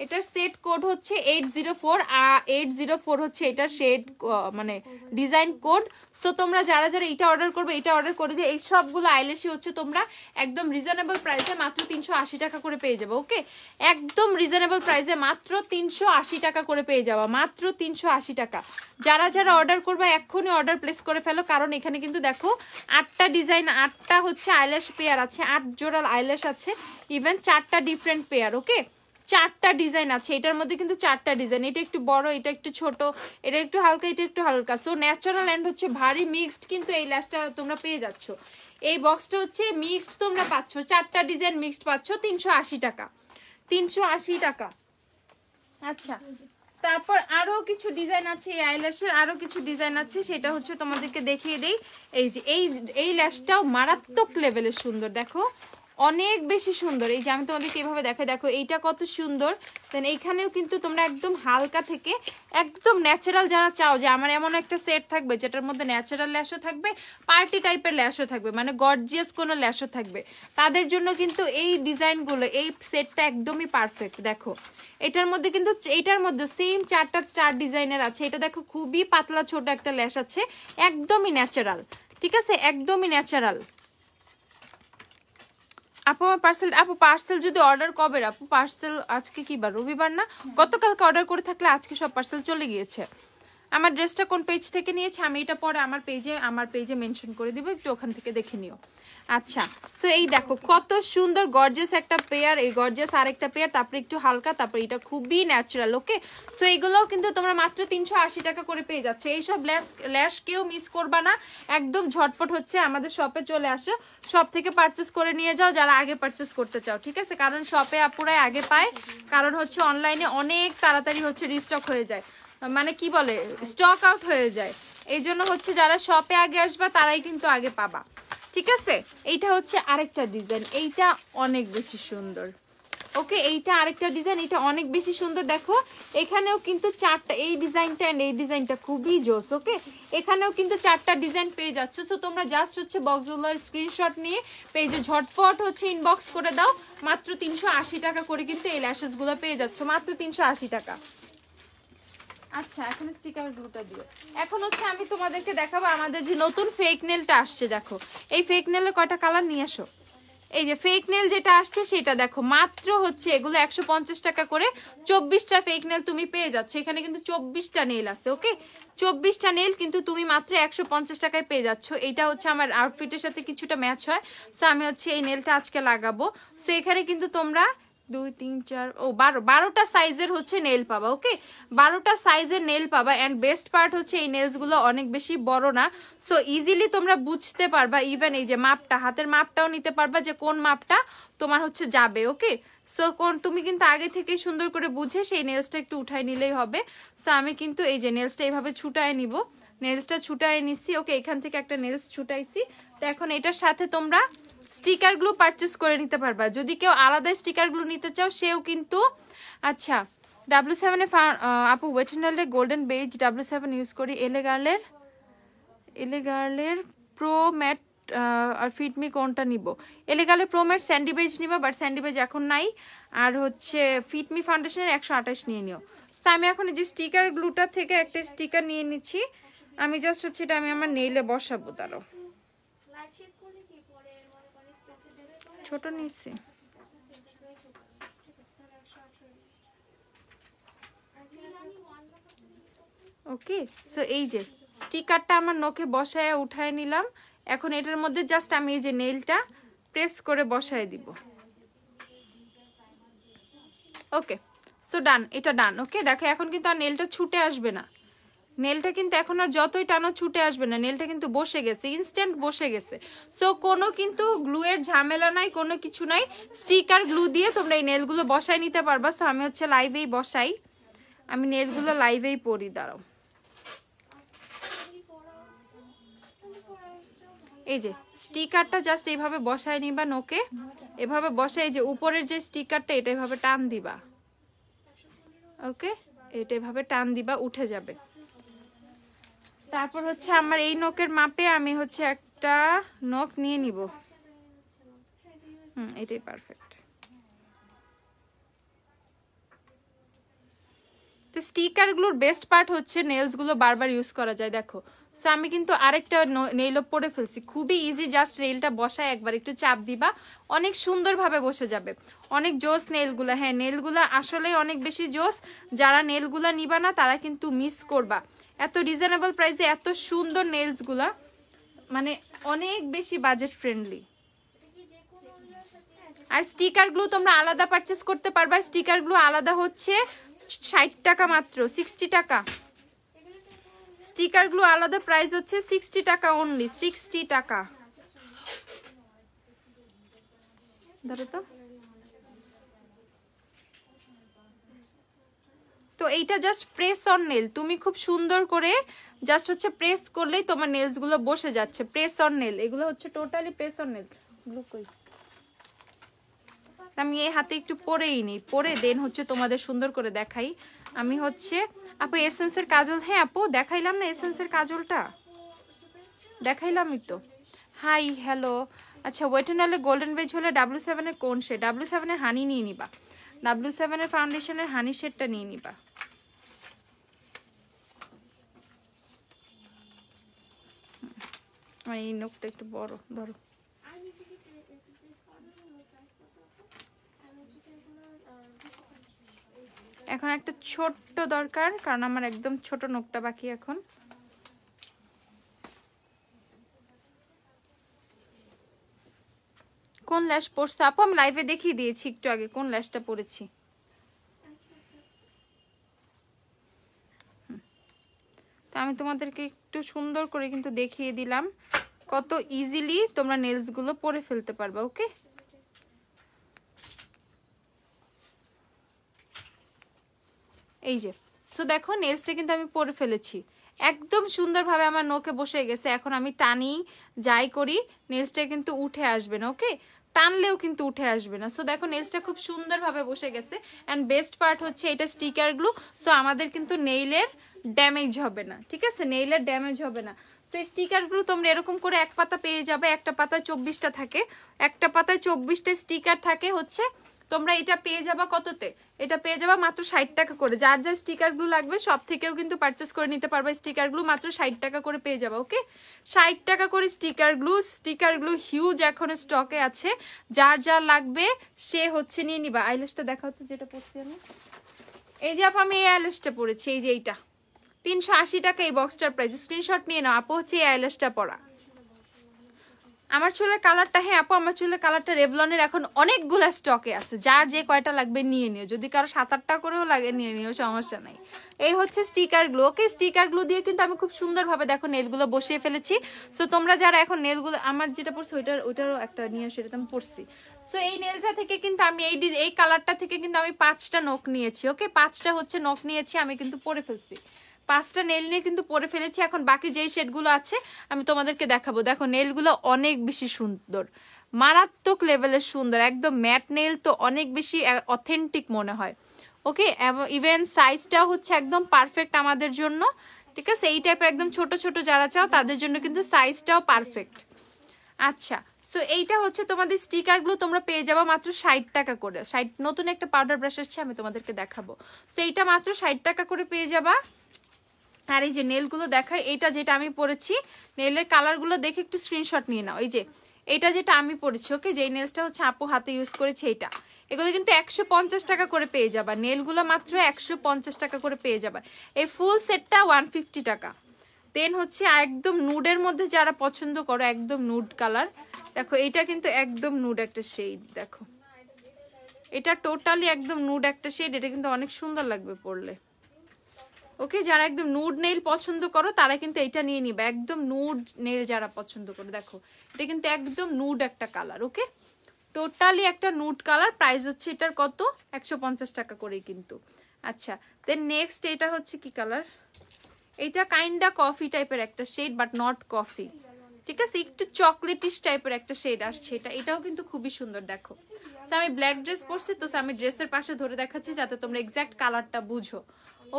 এটার সেট কোড হচ্ছে 804, আর 804 হচ্ছে এটা শেড মানে ডিজাইন কোড। সো তোমরা যারা যারা এটা অর্ডার করবে এটা অর্ডার করে দিয়ে এই সবগুলো আইল্যাশই হচ্ছে তোমরা একদম রিজনেবল প্রাইসে মাত্র 380 টাকা করে পেয়ে যাবে। ওকে, একদম রিজনেবল প্রাইসে মাত্র 380 টাকা করে পেয়ে যাবা, মাত্র 380 টাকা। যারা যারা অর্ডার করবে এক্ষুনি অর্ডার প্লেস করে ফেলো, কারণ এখানে কিন্তু দেখো 8টা ডিজাইন, 8টা হচ্ছে আইল্যাশ পেয়ার আছে, 8 জোড়া আইল্যাশ আছে, ইভেন 4টা ডিফারেন্ট পেয়ার। ওকে, 4টা ডিজাইন আছে, এটার মধ্যে কিন্তু 4টা ডিজাইন, এটা একটু বড়, এটা একটু ছোট, এটা একটু হালকা, এটা একটু হালকা। সো ন্যাচারাল এন্ড হচ্ছে ভারী মিক্সড কিন্তু এই ল্যাশটা তোমরা পেয়ে যাচ্ছ। এই বক্সটা হচ্ছে মিক্সড তোমরা পাচ্ছ, 4টা ডিজাইন মিক্সড পাচ্ছ 380 টাকা, 380 টাকা। আচ্ছা, তারপর আরো কিছু ডিজাইন আছে এই আইল্যাশের, আরো কিছু ডিজাইন আছে, সেটা হচ্ছে তোমাদেরকে দেখিয়ে দেই। এই যে এই ল্যাশটাও মারাত্মক লেভেলের সুন্দর, দেখো অনেক বেশি সুন্দর। এই যে আমি তোমাদেরকে এইভাবে দেখাই, দেখো এইটা কত সুন্দর। দেন এইখানেও কিন্তু তোমরা একদম হালকা থেকে একদম ন্যাচারাল যারা চাও যে আমার এমন একটা সেট থাকবে যেটার মধ্যে ন্যাচারাল ল্যাশও থাকবে, পার্টি টাইপের ল্যাশও থাকবে, মানে গর্জিয়াস কোনো ল্যাশও থাকবে, তাদের জন্য কিন্তু এই ডিজাইনগুলো, এই সেটটা একদমই পারফেক্ট। দেখো এটার মধ্যে কিন্তু, এইটার মধ্যে সেম 4 ডিজাইনের আছে। এটা দেখো খুবই পাতলা ছোট একটা ল্যাশ আছে, একদমই ন্যাচারাল, ঠিক আছে, একদমই ন্যাচারাল। আপু আমার পার্সেল যদি অর্ডার কবে? আপু পার্সেল আজকে কি বার? রবিবার না? গতকালকে অর্ডার করে থাকলে আজকে সব পার্সেল চলে গিয়েছে। আমার ড্রেসটা কোন পেজ থেকে নিয়েছে আমি এটা পরে আমার পেজে মেনশন করে দিব, একটু ওখান থেকে দেখে নিও। আচ্ছা, সো এই দেখো কত সুন্দর গর্জিয়াস একটা পেয়ার, এই গর্জিয়াস আরেকটা পেয়ার, তারপরে একটু হালকা, তারপরে এটা খুবই ন্যাচারাল। ওকে, সো এইগুলোও কিন্তু তোমরা মাত্র 380 টাকা করে পেয়ে যাচ্ছে। এইসব ল্যাশ কেউ মিস করবা না, একদম ঝটপট হচ্ছে আমাদের শপে চলে আসো, শপ থেকে পারচেস করে নিয়ে যাও যারা আগে পারচেস করতে চাও, ঠিক আছে, কারণ শপে আপুরাই আগে পায়, কারণ হচ্ছে অনলাইনে অনেক তাড়াতাড়ি হচ্ছে রিস্টক হয়ে যায়, মানে কি বলে স্টক আউট হয়ে যায়। এই জন্য হচ্ছে যারা শপে আগে আসবা তারাই কিন্তু আগে পাবা, ঠিক আছে। এইটা হচ্ছে আরেকটা ডিজাইন, এইটা অনেক বেশি সুন্দর। ওকে, এইটা আরেকটা ডিজাইন, এটা অনেক বেশি সুন্দর। দেখো এখানেও কিন্তু 4টা, এই ডিজাইনটা এন্ড এই ডিজাইনটা খুবই জোস। ওকে, এখানেও কিন্তু 4টা ডিজাইন পেয়ে যাচ্ছ। তো তোমরা জাস্ট হচ্ছে বক্সগুলোর স্ক্রিনশট নিয়ে পেজে ঝটপট হচ্ছে ইনবক্স করে দাও, মাত্র 380 টাকা করে কিন্তু এই ল্যাশেসগুলো পেয়ে যাচ্ছ, মাত্র 380 টাকা। আচ্ছা, এখন স্টিকার গ্লুটা দিও। এখন হচ্ছে আমি তোমাদেরকে দেখাবো আমাদের যে নতুন ফেক নেলটা আসছে। দেখো এই ফেক নেলের কয়টা কালার নিয়ে আসো। এই যে ফেক নেল যেটা আসছে সেটা দেখো মাত্র হচ্ছে এগুলো 150 টাকা করে, 24টা ফেক নেল তুমি পেয়ে যাচ্ছ। এখানে কিন্তু 24টা নেল আছে। ওকে, 24টা নেল কিন্তু তুমি মাত্র 150 টাকায় পেয়ে যাচ্ছ। এইটা হচ্ছে আমার আউটফিটের সাথে কিছুটা ম্যাচ হয়, সো আমি হচ্ছে এই নেলটা আজকে লাগাবো। সো এখানে কিন্তু তোমরা 2 3 4 ও 12টা সাইজের হচ্ছে নেল পাবা। ওকে, 12টা সাইজের নেল পাবা। এন্ড বেস্ট পার্ট হচ্ছে এই নেলস গুলো অনেক বেশি বড় না, সো ইজিলি তোমরা বুঝতে পারবা। ইভেন এই যে মাপটা, হাতের মাপটাও নিতে পারবা যে কোন মাপটা তোমার হচ্ছে যাবে। ওকে, সো তুমি কিন্তু আগে থেকে সুন্দর করে বুঝে সেই নেলসটা একটু উঠাই নিলেই হবে। সো আমি কিন্তু এই যে নেলসটা এইভাবে ছুটায় নিব, নেলসটা ছুটায় নিচ্ছি। ওকে, এখান থেকে একটা নেলস ছুটাইছি। তো এখন এটার সাথে তোমরা স্টিকার গ্লু পারচেস করে নিতে পারবা। যদি কেউ আলাদা স্টিকার গ্লু নিতে চাও সেও কিন্তু। আচ্ছা, W7 এ আপু ওয়েটেনালে গোল্ডেন বেজ W7 ইউজ করি, এলেগার্লের প্রো ম্যাট আর ফিটমি কোনটা নিব? এলেগার্লের প্রো ম্যাট স্যান্ডি বেজ নিবা, বাট স্যান্ডি বেজ এখন নাই। আর হচ্ছে ফিটমি ফাউন্ডেশনের 128 নিয়ে নিও। সো আমি এখন যে স্টিকার গ্লুটা থেকে একটা স্টিকার নিয়ে নিচ্ছি, আমি জাস্ট হচ্ছে এটা আমি আমার নেইলে বসাবো। দাঁড়াও, ছোট নিচ্ছি। ওকে, সো এই যে স্টিকারটা আমার নখে বসায় উঠায় নিলাম। এখন এটার মধ্যে জাস্ট আমি এই যে নেইলটা প্রেস করে বসায় দিব। ওকে, সো ডান, এটা ডান। ওকে, দেখো এখন কিন্তু আর নেলটা ছুটে আসবে না, নেলটা কিন্তু এখন আর যতই টানো ছুটে আসবে না, নেলটা কিন্তু বসে গেছে, ইনস্ট্যান্ট বসে গেছে। সো কোনো কিন্তু গ্লুয়ের ঝামেলা নাই, কোনো কিছু নাই, স্টিকার গ্লু দিয়ে তোমরা এই নেলগুলো বসাই নিতে পারবা। সো আমি হচ্ছে লাইভেই বসাই, আমি নেলগুলো লাইভেই পরি। দাঁড়াও, এই যে স্টিকারটা জাস্ট এইভাবে বসায় নিবা নোকে, এভাবে বসাই, যে উপরের যে স্টিকারটা এটা এভাবে টান দিবা। ওকে, এটা এভাবে টান দিবা, উঠে যাবে। তারপর হচ্ছে আমার এই নখের মাপে আমি হচ্ছে একটা নখ নিয়ে নিব। এটাই পারফেক্ট। তো স্টিকারগুলোর বেস্ট পার্ট হচ্ছে নেলসগুলো বারবার ইউজ করা যায়। দেখো, সো আমি কিন্তু আরেকটা নেইল পরে ফেলছি, খুবই ইজি। জাস্ট নেইলটা বসায় একবার একটু চাপ দিবা, অনেক সুন্দরভাবে বসে যাবে। অনেক জোস নেলগুলা। হ্যাঁ, নেলগুলা আসলে অনেক বেশি জোস। যারা নেলগুলা নিবা না তারা কিন্তু মিস করবা। এত রিজনেবল প্রাইসে এত সুন্দর নেলসগুলা, মানে অনেক বেশি বাজেট ফ্রেন্ডলি। আর স্টিকারগুলো তোমরা আলাদা পারচেস করতে পারবা। স্টিকারগুলো আলাদা হচ্ছে 60 টাকা মাত্র, 60 টাকা। স্টিকারগুলো আলাদা প্রাইস হচ্ছে 60 টাকা অনলি, 60 টাকা। ধরো তো। তো এইটা জাস্ট প্রেস অন নেল। তুমি খুব সুন্দর করে জাস্ট হচ্ছে প্রেস করলেই তোমার নেলস গুলো বসে যাচ্ছে। প্রেস অন নেল, এগুলো হচ্ছে টোটালি প্রেস অন নেল। আমি এই হাতে একটু পরেই নিই, পরে দেন হচ্ছে তোমাদের সুন্দর করে দেখাই। আমি হচ্ছে আপু এসেন্সের কাজল, হ্যাঁ আপু দেখাইলাম না এসেন্সের কাজলটা, দেখাইলামই তো। Hi hello. আচ্ছা, ওয়েটেনালে গোল্ডেন বেজ হলে W7 এর কোন শেড? W7 এর হানি নিয়ে নিবা, W7 এর ফাউন্ডেশনের হানি শেডটা নিয়ে নিবা। এই নখটা একটু বড়, ধরো। এখন একটা ছোট্ট দরকার, কারণ আমার একদম ছোট নখটা বাকি এখন। কোন ল্যাশ পরছে আপু? আমি লাইভে দেখিয়ে দিয়েছি একটু আগে কোন ল্যাশটা পরেছি। তো আমি তোমাদেরকে একটু সুন্দর করে কিন্তু দেখিয়ে দিলাম কত ইজিলি তোমরা নেলস গুলো পরে ফেলতে পারবে। ওকে, এই যে সো দেখো নেলসটা কিন্তু আমি পরে ফেলেছি, একদম সুন্দরভাবে আমার নখে বসে গেছে। এখন আমি টানি যাই করি নেলসটা কিন্তু উঠে আসবে না। ওকে, টানলেও কিন্তু উঠে আসবে না। সো দেখো নেলসটা খুব সুন্দরভাবে বসে গেছে। অ্যান্ড বেস্ট পার্ট হচ্ছে এটা স্টিকার গ্লু, সো আমাদের কিন্তু নেইলের ড্যামেজ হবে না। ঠিক আছে, নেইলের ড্যামেজ হবে না। তো এই স্টিকারগুলো তোমরা এরকম করে এক পাতা পেয়ে যাবে। একটা পাতায় 24টা থাকে, একটা পাতায় 24টা স্টিকার থাকে হচ্ছে। তোমরা এটা পেয়ে যাবা কততে? এটা পেয়ে যাবা মাত্র 60 টাকা করে। যার যার স্টিকারগুলো লাগবে সব থেকেও কিন্তু পারচেস করে নিতে পারবে। স্টিকারগুলো মাত্র 60 টাকা করে পেয়ে যাবা। ওকে, 60 টাকা করে স্টিকারগুলো হিউজ এখন স্টকে আছে। যার যার লাগবে সে হচ্ছে নিয়ে নিবা। আইল্যাশটা দেখাও তো, যেটা পরছি আমি। এই যে আপু আমি এই আইল্যাশটা পরেছি, এই যে এইটা 380 টাকা এই বক্সটার প্রাইস। স্ক্রিনশট নিয়ে নাও আপু, হচ্ছে এই আইল্যাশটা পরা। আমার চুলের কালারটা, হ্যাঁ আপু আমার চুলের কালারটা রেভলনের এখন অনেকগুলো স্টকে আছে। যার যে কয়টা লাগবে নিয়ে নিও, যদি কারো 7-8টা করেও লাগে নিয়ে নিও, সমস্যা নাই। এই হচ্ছে স্টিকারগুলো। ওকে, স্টিকারগুলো দিয়ে কিন্তু আমি খুব সুন্দরভাবে দেখো নেলগুলো বসিয়ে ফেলেছি। সো তোমরা যারা এখন নেলগুলো, আমার যেটা পড়ছি ওইটারও একটা নিয়ে আসে, এটা আমি পড়ছি। সো এই নেলটা থেকে কিন্তু আমি এই কালারটা থেকে কিন্তু আমি 5টা নখ নিয়েছি। ওকে, 5টা হচ্ছে নখ নিয়েছি, আমি কিন্তু পরে ফেলছি। 5টা নেল নিয়ে কিন্তু পরে ফেলেছি। এখন বাকি যেই শেডগুলো আছে আমি তোমাদেরকে দেখাবো। দেখো নেলগুলো অনেক বেশি সুন্দর, মারাত্মক লেভেলের সুন্দর, একদম ম্যাট নেল, তো অনেক বেশি অথেন্টিক মনে হয়। ওকে, ইভেন সাইজটাও হচ্ছে একদম পারফেক্ট আমাদের জন্য। ঠিক আছে, এই টাইপের একদম ছোট ছোট যারা চাও তাদের জন্য কিন্তু সাইজটাও পারফেক্ট। আচ্ছা, সো এইটা হচ্ছে তোমাদের স্টিকারগুলো তোমরা পেয়ে যাবো মাত্র 60 টাকা করে। 60, নতুন একটা পাউডার ব্রাশ আসছে আমি তোমাদেরকে দেখাবো। সো এইটা মাত্র 60 টাকা করে পেয়ে যাবা। আর এই যে নেলগুলো দেখাই, এইটা যেটা আমি পরেছি, নেলের কালারগুলো দেখে একটু স্ক্রিনশট নিয়ে নাও। এই যে এটা যেটা আমি পরেছি, ওকে, যেই নেলসটা হচ্ছে আপু হাতে ইউজ করেছে এইটা, এগুলো কিন্তু 150 টাকা করে পেয়ে যাবা। নেলগুলো মাত্র 150 টাকা করে পেয়ে যাবা। এই ফুল সেটটা 150 টাকা। দেন হচ্ছে একদম নুডের মধ্যে যারা পছন্দ করো, একদম নুড কালার, দেখো এটা কিন্তু একদম নুড একটা শেড। দেখো এটা টোটালি একদম নুড একটা শেড, এটা কিন্তু অনেক সুন্দর লাগবে পরলে। ওকে, যারা একদম নুড নেল পছন্দ করো তারা কিন্তু এটা নিয়ে নিবে। একদম নুড নেল যারা পছন্দ করো, দেখো এটা কিন্তু একদম নুড একটা কালার। ওকে, টোটালি একটা নুড কালার। প্রাইস হচ্ছে এটার কত? 150 টাকা করেই কিন্তু। আচ্ছা, দেন নেক্সট এটা হচ্ছে কি কালার? এটা কাইন্ডা কফি টাইপের একটা শেড, বাট নট কফি। ঠিক আছে, একটু চকলেটিশ টাইপের একটা শেড আসছে এটা। এটাও কিন্তু খুবই সুন্দর। দেখো আমি ব্ল্যাক ড্রেস পরছি, তো আমি ড্রেসের পাশে ধরে দেখাচ্ছি যাতে তোমরা এক্সাক্ট কালারটা বুঝো।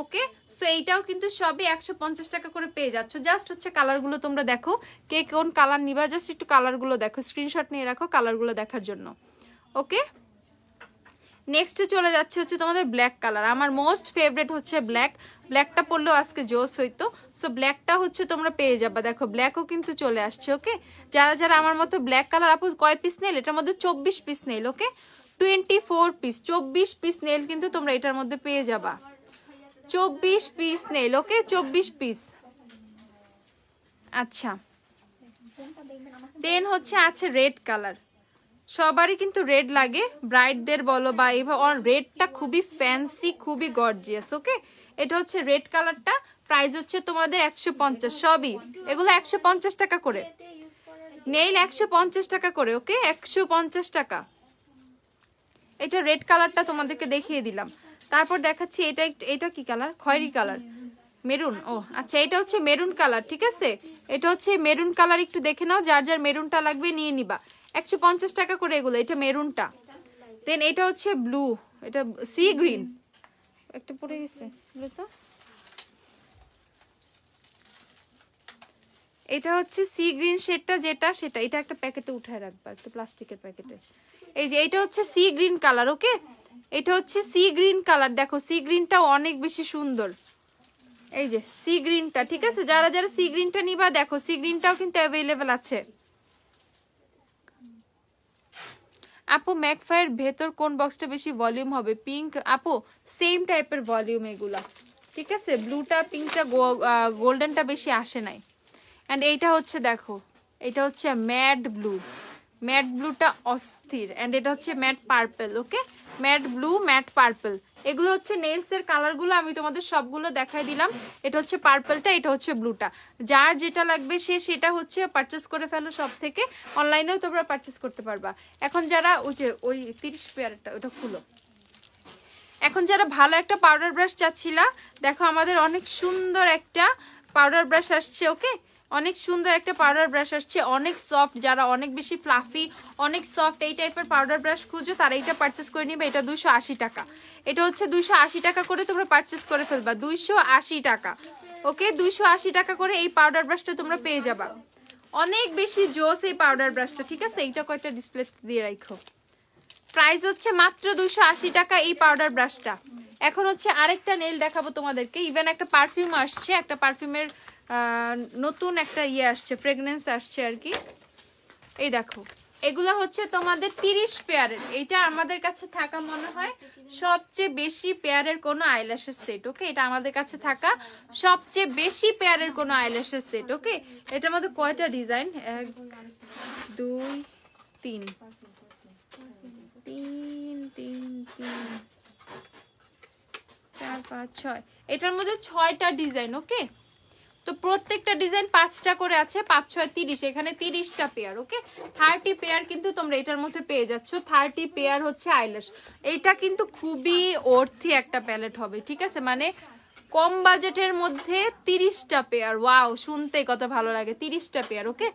ওকে। সো এইটাও কিন্তু সবই 150 টাকা করে পেয়ে যাচ্ছ। জাস্ট হচ্ছে কালারগুলো তোমরা দেখো, কে কোন কালার নিবা, জাস্ট একটু কালারগুলো দেখো, স্ক্রিনশট নিয়ে রাখো কালারগুলো দেখার জন্য। ওকে, নেক্সটে চলে যাচ্ছে হচ্ছে তোমাদের ব্ল্যাক কালার। আমার মোস্ট ফেভারিট হচ্ছে ব্ল্যাক। ব্ল্যাকটা পরলেও আজকে জোস হইতো। সো ব্ল্যাকটা হচ্ছে তোমরা পেয়ে যাবা, দেখো ব্ল্যাকও কিন্তু চলে আসছে। ওকে, যারা যারা আমার মতো ব্ল্যাক কালার, আপু কয় পিস নেল? এটার মধ্যে 24 পিস নেল। ওকে, 24 পিস, 24 পিস নেল কিন্তু তোমরা এটার মধ্যে পেয়ে যাবা। 24 পিস নেল। ওকে, 24 পিস। আচ্ছা, দেন হচ্ছে আছে রেড কালার। সবারই কিন্তু রেড লাগে, ব্রাইডদের বলো বা এইভাবে, রেডটা খুবই ফ্যান্সি, খুবই গর্জিয়াস। ওকে, এটা হচ্ছে রেড কালারটা। প্রাইস হচ্ছে তোমাদের 150। সবই এগুলো 150 টাকা করে। নেইল 150 টাকা করে। ওকে, 150 টাকা। এটা রেড কালারটা তোমাদেরকে দেখিয়ে দিলাম। তারপর দেখাচ্ছি এটা, এটা কি কালার? খয়েরি কালার, মেরুন। ও আচ্ছা, এটা হচ্ছে মেরুন কালার। ঠিক আছে, এটা হচ্ছে মেরুন কালার। একটু দেখে নাও, যার যার মেরুনটা লাগবে নিয়ে নিবা। 150 টাকা করে এগুলো। এটা মেরুনটা। দেন এটা হচ্ছে ব্লু, এটা সি গ্রিন। একটা পড়ে গেছে তো, এটা হচ্ছে সি গ্রিন শেডটা, যেটা সেটা। এটা একটা প্যাকেটে উঠায় রাখবা, একটা প্লাস্টিকের প্যাকেটে। এই যে এটা হচ্ছে সি গ্রিন কালার। ওকে, এটা হচ্ছে সি গ্রিন কালার। দেখো সি গ্রিনটাও অনেক বেশি সুন্দর। এই যে সি গ্রিনটা। ঠিক আছে, যারা যারা সি গ্রিনটা নিবা, দেখো সি গ্রিনটাও কিন্তু অ্যাভেলেবেল আছে। আপু ম্যাকফায়ার ভেতর কোন বক্সটা বেশি ভলিউম হবে? পিঙ্ক। আপু সেম টাইপের ভলিউম এগুলা। ঠিক আছে, ব্লুটা পিঙ্কটা গোল্ডেনটা বেশি আসে নাই। অ্যান্ড এইটা হচ্ছে দেখো, এটা হচ্ছে ম্যাট ব্লু। ম্যাট ব্লুটা অস্থির। অ্যান্ড এটা হচ্ছে ম্যাট পার্পল। ওকে, ম্যাট ব্লু, ম্যাট পার্পল। এগুলো হচ্ছে নেলসের কালারগুলো, আমি তোমাদের সবগুলো দেখাই দিলাম। এটা হচ্ছে পার্পলটা, এটা হচ্ছে ব্লুটা। যার যেটা লাগবে সে সেটা হচ্ছে পারচেস করে ফেলো সব থেকে। অনলাইনেও তোমরা পারচেস করতে পারবা। এখন যারা ওই 30 পেয়ারটা ওটা খুলো। এখন যারা ভালো একটা পাউডার ব্রাশ চাচ্ছিলা, দেখো আমাদের অনেক সুন্দর একটা পাউডার ব্রাশ আসছে। ওকে, অনেক সুন্দর একটা পাউডার ব্রাশ আসছে, অনেক সফট। যারা অনেক বেশি ফ্লাফি, অনেক সফট এই টাইপের পাউডার ব্রাশ খুঁজো, তারা এটা পারচেস করে নিবে। এটা 280 টাকা। এটা হচ্ছে 280 টাকা করে তোমরা পারচেস করে ফেলবা। 280 টাকা। ওকে, 280 টাকা করে এই পাউডার ব্রাশটা তোমরা পেয়ে যাবা। অনেক বেশি জোস এই পাউডার ব্রাশটা। ঠিক আছে, এইটা কয়টা ডিসপ্লে দিয়ে রাখো। প্রাইস হচ্ছে মাত্র 280 টাকা এই পাউডার ব্রাশটা। এখন হচ্ছে আরেকটা নেল দেখাবো তোমাদেরকে। ইভেন একটা পারফিউম আসছে, একটা পারফিউমের নতুন একটা ইয়ে আসছে, ফ্রেগনেন্স আসছে আর কি। এই দেখো, এগুলো হচ্ছে তোমাদের 30 পেয়ারের। এটা আমাদের কাছে থাকা মনে হয় সবচেয়ে বেশি পেয়ারের কোনো আইল্যাশের সেট। ওকে, এটা আমাদের কাছে থাকা সবচেয়ে বেশি পেয়ারের কোনো আইল্যাশের সেট। ওকে, এটার মধ্যে কয়টা ডিজাইন? 1 2 3 3 3 3 4 5 6। এটার মধ্যে 6টা ডিজাইন। ওকে, তো প্রত্যেকটা ডিজাইন 5টা করে আছে। 5 6 30, এখানে 30টা পেয়ার। ওকে, 30 পেয়ার কিন্তু তোমরা এটার মধ্যে পেয়ে যাচ্ছ। 30 পেয়ার হচ্ছে আইল্যাশ। এইটা কিন্তু খুবই অর্থি একটা প্যালেট হবে। ঠিক আছে, মানে কম বাজেটের মধ্যে 30টা পেয়ার। ওয়াও, শুনতে কত ভালো লাগে, 30টা পেয়ার। ওকে,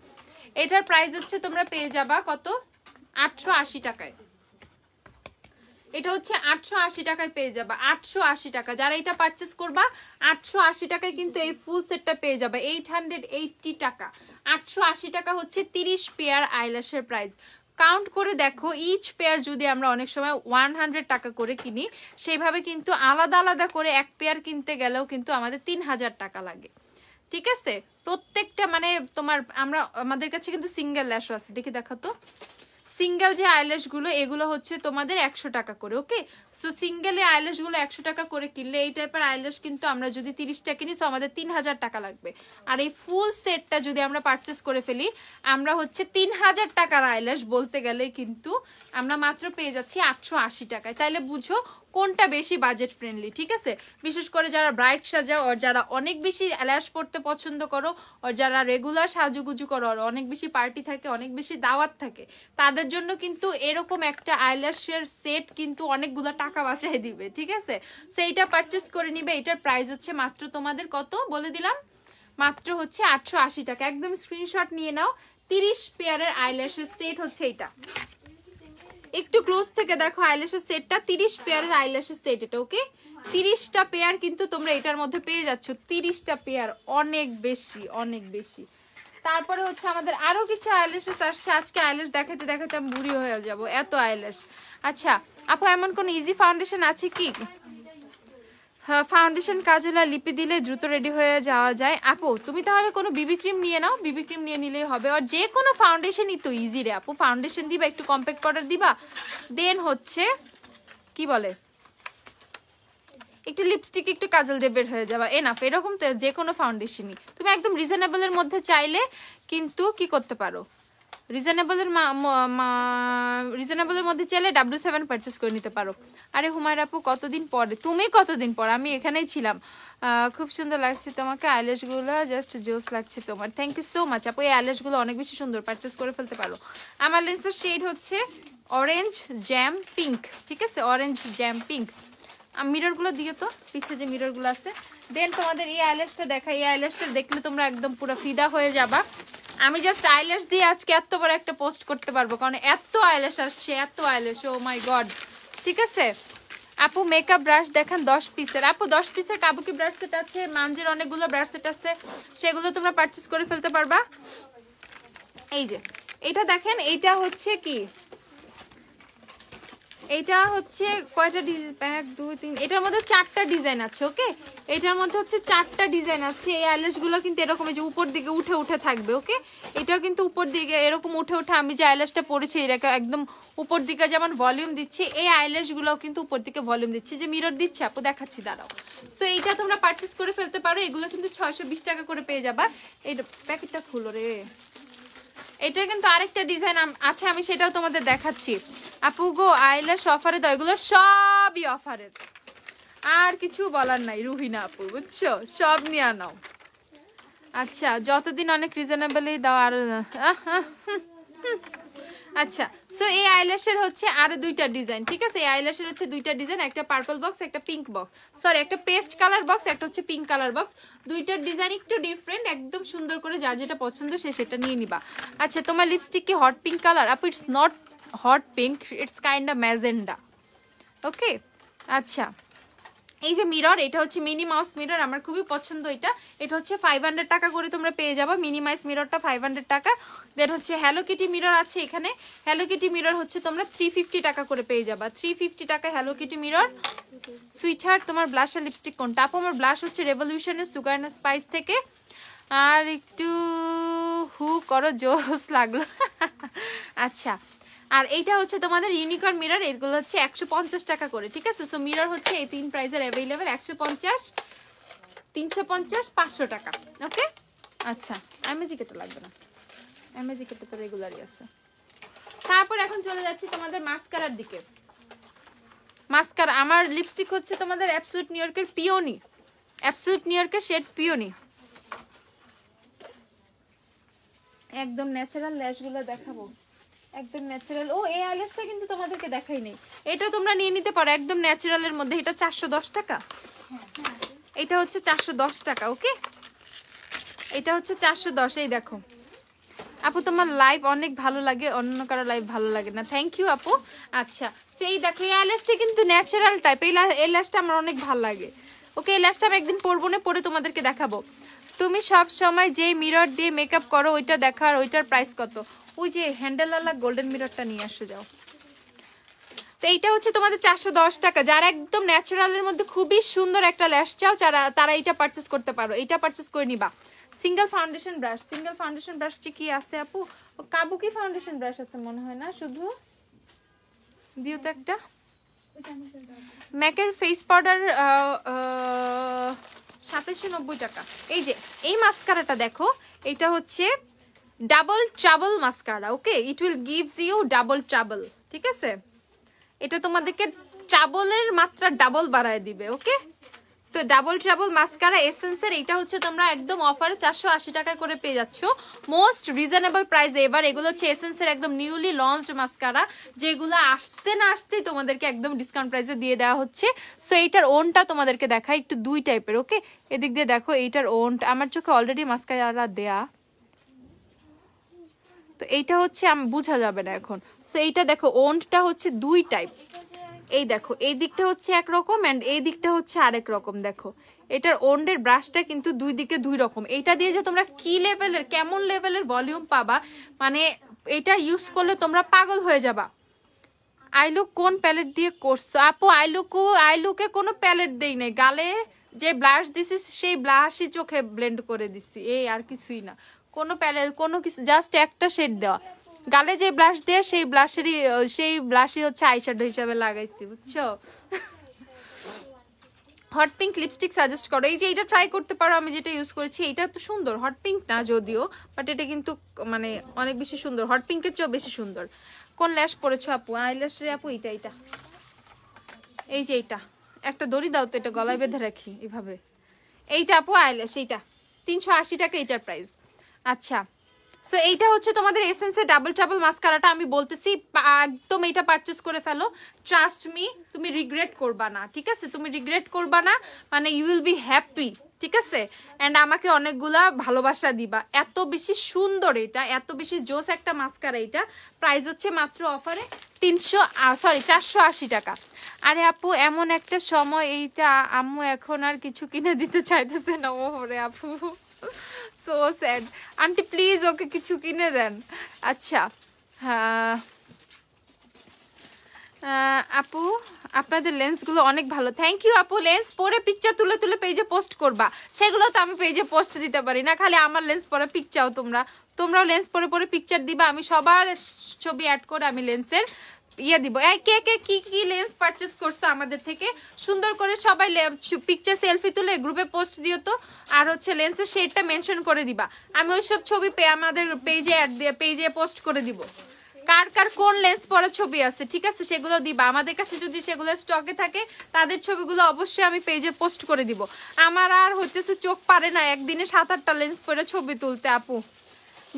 এটার প্রাইস হচ্ছে তোমরা পেয়ে যাবা কত? 880 টাকায়। এটা হচ্ছে 880 টাকায় পেয়ে যাবা। 880 টাকা। যারা এটা পারচেস করবা 880 টাকায় কিন্তু এই ফুল সেটটা পেয়ে যাবে। 880 টাকা। 880 টাকা হচ্ছে 30 পেয়ার আইল্যাশের প্রাইস। কাউন্ট করে দেখো, ইচ পেয়ার যদি আমরা অনেক সময় 100 টাকা করে কিনি, সেইভাবে কিন্তু আলাদা আলাদা করে এক পেয়ার কিনতে গেলেও কিন্তু আমাদের 3000 টাকা লাগে। ঠিক আছে, প্রত্যেকটা মানে তোমার আমাদের কাছে কিন্তু সিঙ্গেল ল্যাশও আছে। দেখি দেখাতো, সিঙ্গেল যে আইল্যাশ গুলো এগুলো হচ্ছে তোমাদের 100 টাকা করে। ওকে, সো সিঙ্গেল এই আইল্যাশ গুলো 100 টাকা করে কিনলে এই টাইপের আইল্যাশ কিন্তু আমরা যদি 30টা কিনি, সো আমাদের 3000 টাকা লাগবে। আর এই ফুল সেটটা যদি আমরা পারচেস করে ফেলি, আমরা হচ্ছে 3000 টাকার আইল্যাশ বলতে গেলে কিন্তু আমরা মাত্র পেয়ে যাচ্ছি 880 টাকায়। তাইলে বুঝো কোনটা বেশি বাজেট ফ্রেন্ডলি। ঠিক আছে, বিশেষ করে যারা ব্রাইড সাজাও, আর যারা অনেক বেশি ল্যাশ পড়তে পছন্দ করো, আর যারা রেগুলার সাজুগুজু করো, আর অনেক বেশি পার্টি থাকে, অনেক বেশি দাওয়াত থাকে, তাদের জন্য কিন্তু এরকম একটা আইল্যাশের সেট কিন্তু অনেকগুলো টাকা বাঁচাই দিবে। ঠিক আছে, সেইটা পারচেস করে নিবে। এটার প্রাইস হচ্ছে মাত্র তোমাদের কত বলে দিলাম, মাত্র হচ্ছে 880 টাকা। একদম স্ক্রিনশট নিয়ে নাও। 30 পেয়ারের আইল্যাশের সেট হচ্ছে এটা। একটু ক্লোজ থেকে দেখো আইল্যাশের সেটটা, 30 পেয়ারের আইল্যাশের সেট এটা, ওকে? 30টা পেয়ার কিন্তু তোমরা এটার মধ্যে পেয়ে যাচ্ছ, 30টা পেয়ার, অনেক বেশি অনেক বেশি। তারপরে হচ্ছে আমাদের আরো কিছু আইল্যাশেস আসছে, আজকে আইল্যাশ দেখাতে দেখাতে আমি বুড়ি হয়ে যাব, এত আইল্যাশ। আচ্ছা আপু এমন কোন ইজি ফাউন্ডেশন আছে কি? ফাউন্ডেশন কাজল আর লিপি দিলে দ্রুত রেডি হয়ে যাওয়া যায়। আপু তুমি তাহলে কোনো বিবি ক্রিম নিয়ে নাও, বিবি ক্রিম নিয়ে নিলেই হবে। আর যে কোনো ফাউন্ডেশনই তো ইজি রে আপু, ফাউন্ডেশন দিবা, একটু কম্প্যাক্ট পাউডার দিবা, দেন হচ্ছে কি বলে একটু লিপস্টিক একটু কাজল দিয়ে বের হয়ে যাবা, এনাফ। এরকম যে কোনো ফাউন্ডেশনই তুমি একদম রিজনেবলের মধ্যে চাইলে কিন্তু কি করতে পারো, রিজনেবলের মধ্যে চাইলে W7 পারচেস করে নিতে পারো। আরে হুমায়রা আপু কতদিন পরে, তুমি কতদিন পর, আমি এখানেই ছিলাম। খুব সুন্দর লাগছে তোমাকে, আইল্যাশগুলো জাস্ট জোস লাগছে তোমার, থ্যাংক ইউ সো মাচ আপু। এই আইল্যাশগুলো অনেক বেশি সুন্দর, পারচেস করে ফেলতে পারো। আমার লেন্সের শেড হচ্ছে অরেঞ্জ জ্যাম পিঙ্ক, ঠিক আছে, অরেঞ্জ জ্যাম পিঙ্ক। মিররগুলো দিও তো, পিছে যে মিররগুলো আছে। দেন তোমাদের এই আইল্যাশটা দেখা, এই আইল্যাশটা দেখলে তোমরা একদম পুরো ফিদা হয়ে যাবা। আমি জাস্ট আইল্যাশ দিয়ে আজকে এত বড় একটা পোস্ট করতে পারবো, কারণ এত আইল্যাশ আসছে, এত আইল্যাশ, ও মাই গড। ঠিক আছে আপু মেকআপ ব্রাশ দেখান 10 পিসের। আপু 10 পিসের কাবুকি ব্রাশ সেট আছে, মানজের অনেকগুলো ব্রাশ সেট আছে, সেগুলো তোমরা পারচেস করে ফেলতে পারবা। এই যে এটা দেখেন, এইটা হচ্ছে কি, এটা হচ্ছে কয়টা ডিজাইন, 1 2 3, এটার মধ্যে 4টা ডিজাইন আছে, ওকে? এটার মধ্যে হচ্ছে 4টা ডিজাইন আছে। এই আইল্যাশগুলো কিন্তু এরকম যে উপর দিকে উঠে উঠে থাকবে, ওকে? এটাও কিন্তু উপর দিকে এরকম উঠে উঠে, আমি যে আইল্যাশটা পরেছি এটাকে একদম উপর দিকে যেমন ভলিউম দিচ্ছি, এই আইল্যাশগুলোও কিন্তু উপর দিকে ভলিউম দিচ্ছি। যে মিরর দিচ্ছে আপু দেখাচ্ছি দাঁড়াও। তো এইটা তোমরা পারচেস করে ফেলতে পারো, এগুলো কিন্তু 620 টাকা করে পেয়ে যাবা। এই প্যাকেটটা খুলো রে। এটা কিন্তু আরেকটা ডিজাইন আছে, আমি সেটাও তোমাদের দেখাচ্ছি। আপু গো আইল্যাশ অফারে দাও, এগুলো সবই অফারের, আর কিছু বলার নাই রুহিনা আপু, বুঝছো? সব নিয়ে নাও। আচ্ছা যতদিন অনেক রিজনেবলই দাও আর আচ্ছা সো এই আইল্যাশের হচ্ছে আরো 2টা ডিজাইন, ঠিক আছে? এই আইল্যাশের হচ্ছে 2টা ডিজাইন, একটা পার্পল বক্স, একটা পিঙ্ক বক্স, সরি একটা পেস্ট কালার বক্স, একটা হচ্ছে পিঙ্ক কালার বক্স। 2টার ডিজাইন একটু ডিফারেন্ট, একদম সুন্দর করে যার যেটা পছন্দ সে সেটা নিয়ে নিবা। আচ্ছা তোমার লিপস্টিক কি হট পিঙ্ক কালার? আপু it's not hot pink, it's kind of magenta, okay? আচ্ছা এই যে মিরর, এটা হচ্ছে মিনি মাউস মিরর, আমার খুবই পছন্দ এটা। এটা হচ্ছে 500 টাকা করে তোমরা পেয়ে যাবা, মিনি মাউস মিররটা 500 টাকা। দেন হচ্ছে হ্যালো কিটি মিরর আছে এখানে, হ্যালো কিটি মিরর হচ্ছে তোমরা 350 টাকা করে পেয়ে যাবা, 350 টাকা হ্যালো কিটি মিরর। সুইটহার্ট তোমার ব্লাশ আর লিপস্টিক কোনটা? আপু আমার ব্লাশ হচ্ছে রেভলিউশনের সুগার না স্পাইস থেকে। আর একটু হু করো, জোস লাগলো। আচ্ছা আর এইটা হচ্ছে তোমাদের ইউনিকর্ন মিরর, এগুলো হচ্ছে 150 টাকা করে, ঠিক আছে? সো মিরর হচ্ছে এই 3 প্রাইসের অ্যাভেলেবেল, 150, 350, 500 টাকা, ওকে? আচ্ছা অ্যামেজিক এটা লাগবে না, অ্যামেজিক এটা তো রেগুলারই আছে। তারপর এখন চলে যাচ্ছি তোমাদের মাস্কারার দিকে। মাস্কারা আমার লিপস্টিক হচ্ছে তোমাদের অ্যাবসলিউট নিউ ইয়র্কের পিওনি, অ্যাবসলিউট নিউ ইয়র্কের শেড পিওনি। একদম ন্যাচারাল ল্যাশগুলো দেখাবো, একদম ন্যাচারাল। ও এই আইল্যাশটা কিন্তু তোমাদেরকে দেখাই নেই, এটা তোমরা নিয়ে নিতে পারো একদম ন্যাচারালের মধ্যে। এটা 410 টাকা, এটা হচ্ছে 410 টাকা, ওকে? এটা হচ্ছে 410। এই দেখো আপু তোমার লাইভ অনেক ভালো লাগে, অন্য কারো লাইভ ভালো লাগে না, থ্যাংক ইউ আপু। আচ্ছা সেই দেখো এই আইল্যাশটা কিন্তু ন্যাচারাল টাইপ, এই ল্যাশটা আমার অনেক ভালো লাগে, ওকে? এই ল্যাশটা আমি একদিন পরবো না, পরে তোমাদেরকে দেখাবো। তুমি সব সময় যে মিরর দিয়ে মেকআপ করো ওইটা দেখার, ওইটার প্রাইস কত? ওই যে হ্যান্ডেলওয়ালা গোল্ডেন মিররটা নিয়ে আসো যাও। তো এইটা হচ্ছে তোমাদের 410 টাকা। যারা একদম ন্যাচারালের মধ্যে খুবই সুন্দর একটা ল্যাশ চাও তারা এইটা পারচেস করতে পারো, এইটা পারচেস করে নিবা। Single foundation brush, single foundation brush কি আছে আপু? কাবুকি ফাউন্ডেশন ব্রাশ আছে মনে হয় না, শুধু দিও তো একটা। ম্যাকের ফেস পাউডার 2790 টাকা। এই যে এই মাস্কারাটা দেখো, এটা হচ্ছে double trouble mascara, okay? It will gives U double trouble, ঠিক আছে? এটা তোমাদেরকে ট্রাবলের মাত্রা ডাবল বাড়ায় দিবে, ওকে? তো ডাবল ট্রাবল মাস্কারা এসেন্সের, এটা হচ্ছে তোমরা একদম অফারে 480 টাকা করে পেয়ে যাচ্ছ, মোস্ট রিজনেবল প্রাইস এবার। এগুলো হচ্ছে এসেন্সের একদম নিউলি লঞ্চড মাস্কারা, যেগুলো আসতে না আসতেই তোমাদেরকে একদম ডিসকাউন্ট প্রাইসে দিয়ে দেওয়া হচ্ছে। সো এইটার ওনটা তোমাদেরকে দেখাই, একটু 2 টাইপের, ওকে? এদিক দিয়ে দেখো এইটার ওনটা, আমার চোখে অলরেডি মাস্কারা দেয়া, তো এইটা হচ্ছে বোঝা যাবে না এখন। সো এইটা দেখো ওন্ডটা হচ্ছে দুই টাইপ, এই দেখো এই দিকটা হচ্ছে একরকম অ্যান্ড এই দিকটা হচ্ছে আরেক রকম। দেখো এটার ওন্ডের ব্রাশটা কিন্তু দুই দিকে দুই রকম। এইটা দিয়ে যে তোমরা কি লেভেলের কেমন লেভেলের ভলিউম পাবা, মানে এটা ইউজ করলে তোমরা পাগল হয়ে যাবা। আইলুক কোন প্যালেট দিয়ে করছো আপু? আইলুকে কোনো প্যালেট দেই নাই, গালে যে ব্লাশ দিছি সেই ব্লাশই চোখে ব্লেন্ড করে দিছি, এই আর কিছুই না। কোনো প্যালেট কোনো কিছু, জাস্ট একটা শেড দেওয়া, গালে যে ব্লাশ দেয় সেই ব্লাশই হচ্ছে আইশ্যাডো হিসাবে লাগাইছি, বুঝছো? হট পিঙ্ক লিপস্টিক সাজেস্ট করো। এই যে এটা ট্রাই করতে পারো, আমি যেটা ইউজ করেছি এটা তো সুন্দর, হট পিঙ্ক না যদিও, বাট এটা কিন্তু মানে অনেক বেশি সুন্দর, হট পিঙ্কের চেয়েও বেশি সুন্দর। কোন ল্যাশ পরেছো আপু? আইল্যাশ রে আপু এটা এই যে এইটা একটা দড়ি দাও তো, এটা গলায় বেঁধে রাখি এভাবে। এইটা আপু আইল্যাশ, এইটা 380 টাকা এটার প্রাইস। আচ্ছা, সো এইটা হচ্ছে তোমাদের এসেন্সের ডাবল ট্রাবল মাস্কারাটা। আমি বলতেছি একদম এইটা পারচেস করে ফেলো, ট্রাস্ট মি, তুমি রিগ্রেট করবা না, ঠিক আছে? তুমি রিগ্রেট করবা না, মানে ইউ উইল বি হ্যাপি, ঠিক আছে? অ্যান্ড আমাকে অনেকগুলা ভালোবাসা দিবা। এত বেশি সুন্দর এটা, এত বেশি জোস একটা মাস্কারা। এটা প্রাইস হচ্ছে মাত্র অফারে 480 টাকা। আরে আপু এমন একটা সময়, এইটা আম্মু এখন আর কিছু কিনে দিতে চাইতেছে না। ওরে আপু so sad, aunty please okay কিছু কিনে দেন। আচ্ছা হ্যাঁ আপু আপনাদের লেন্সগুলো অনেক ভালো, থ্যাংক ইউ আপু। লেন্স পরে পিকচার তুলে তুলে পেজে পোস্ট করবা, সেগুলো তো আমি পেজে পোস্ট দিতে পারি না। খালি আমার লেন্স পরে পিক চাও তোমরাও লেন্স পরে পরে পিকচার দিবা, আমি সবার ছবি অ্যাড করে আমি লেন্সের ইয়ে দিব। কে কে কি কি লেন্স পারচেস করছো আমাদের থেকে, সুন্দর করে সবাই পিকচার সেলফি তুলে গ্রুপে পোস্ট দিও তো, আর হচ্ছে লেন্সের শেডটা মেনশন করে দিবা, আমি ওইসব ছবি আমাদের পেজে অ্যাড দিয়ে পেজে পোস্ট করে দিব। কার কার কোন লেন্স পরা ছবি আছে, ঠিক আছে, সেগুলো দিবা। আমাদের কাছে যদি সেগুলো স্টকে থাকে তাদের ছবিগুলো অবশ্যই আমি পেজে পোস্ট করে দিব। আমার আর হইতেছে চোখ পারে না একদিনে 7-8টা লেন্স পরে ছবি তুলতে আপু,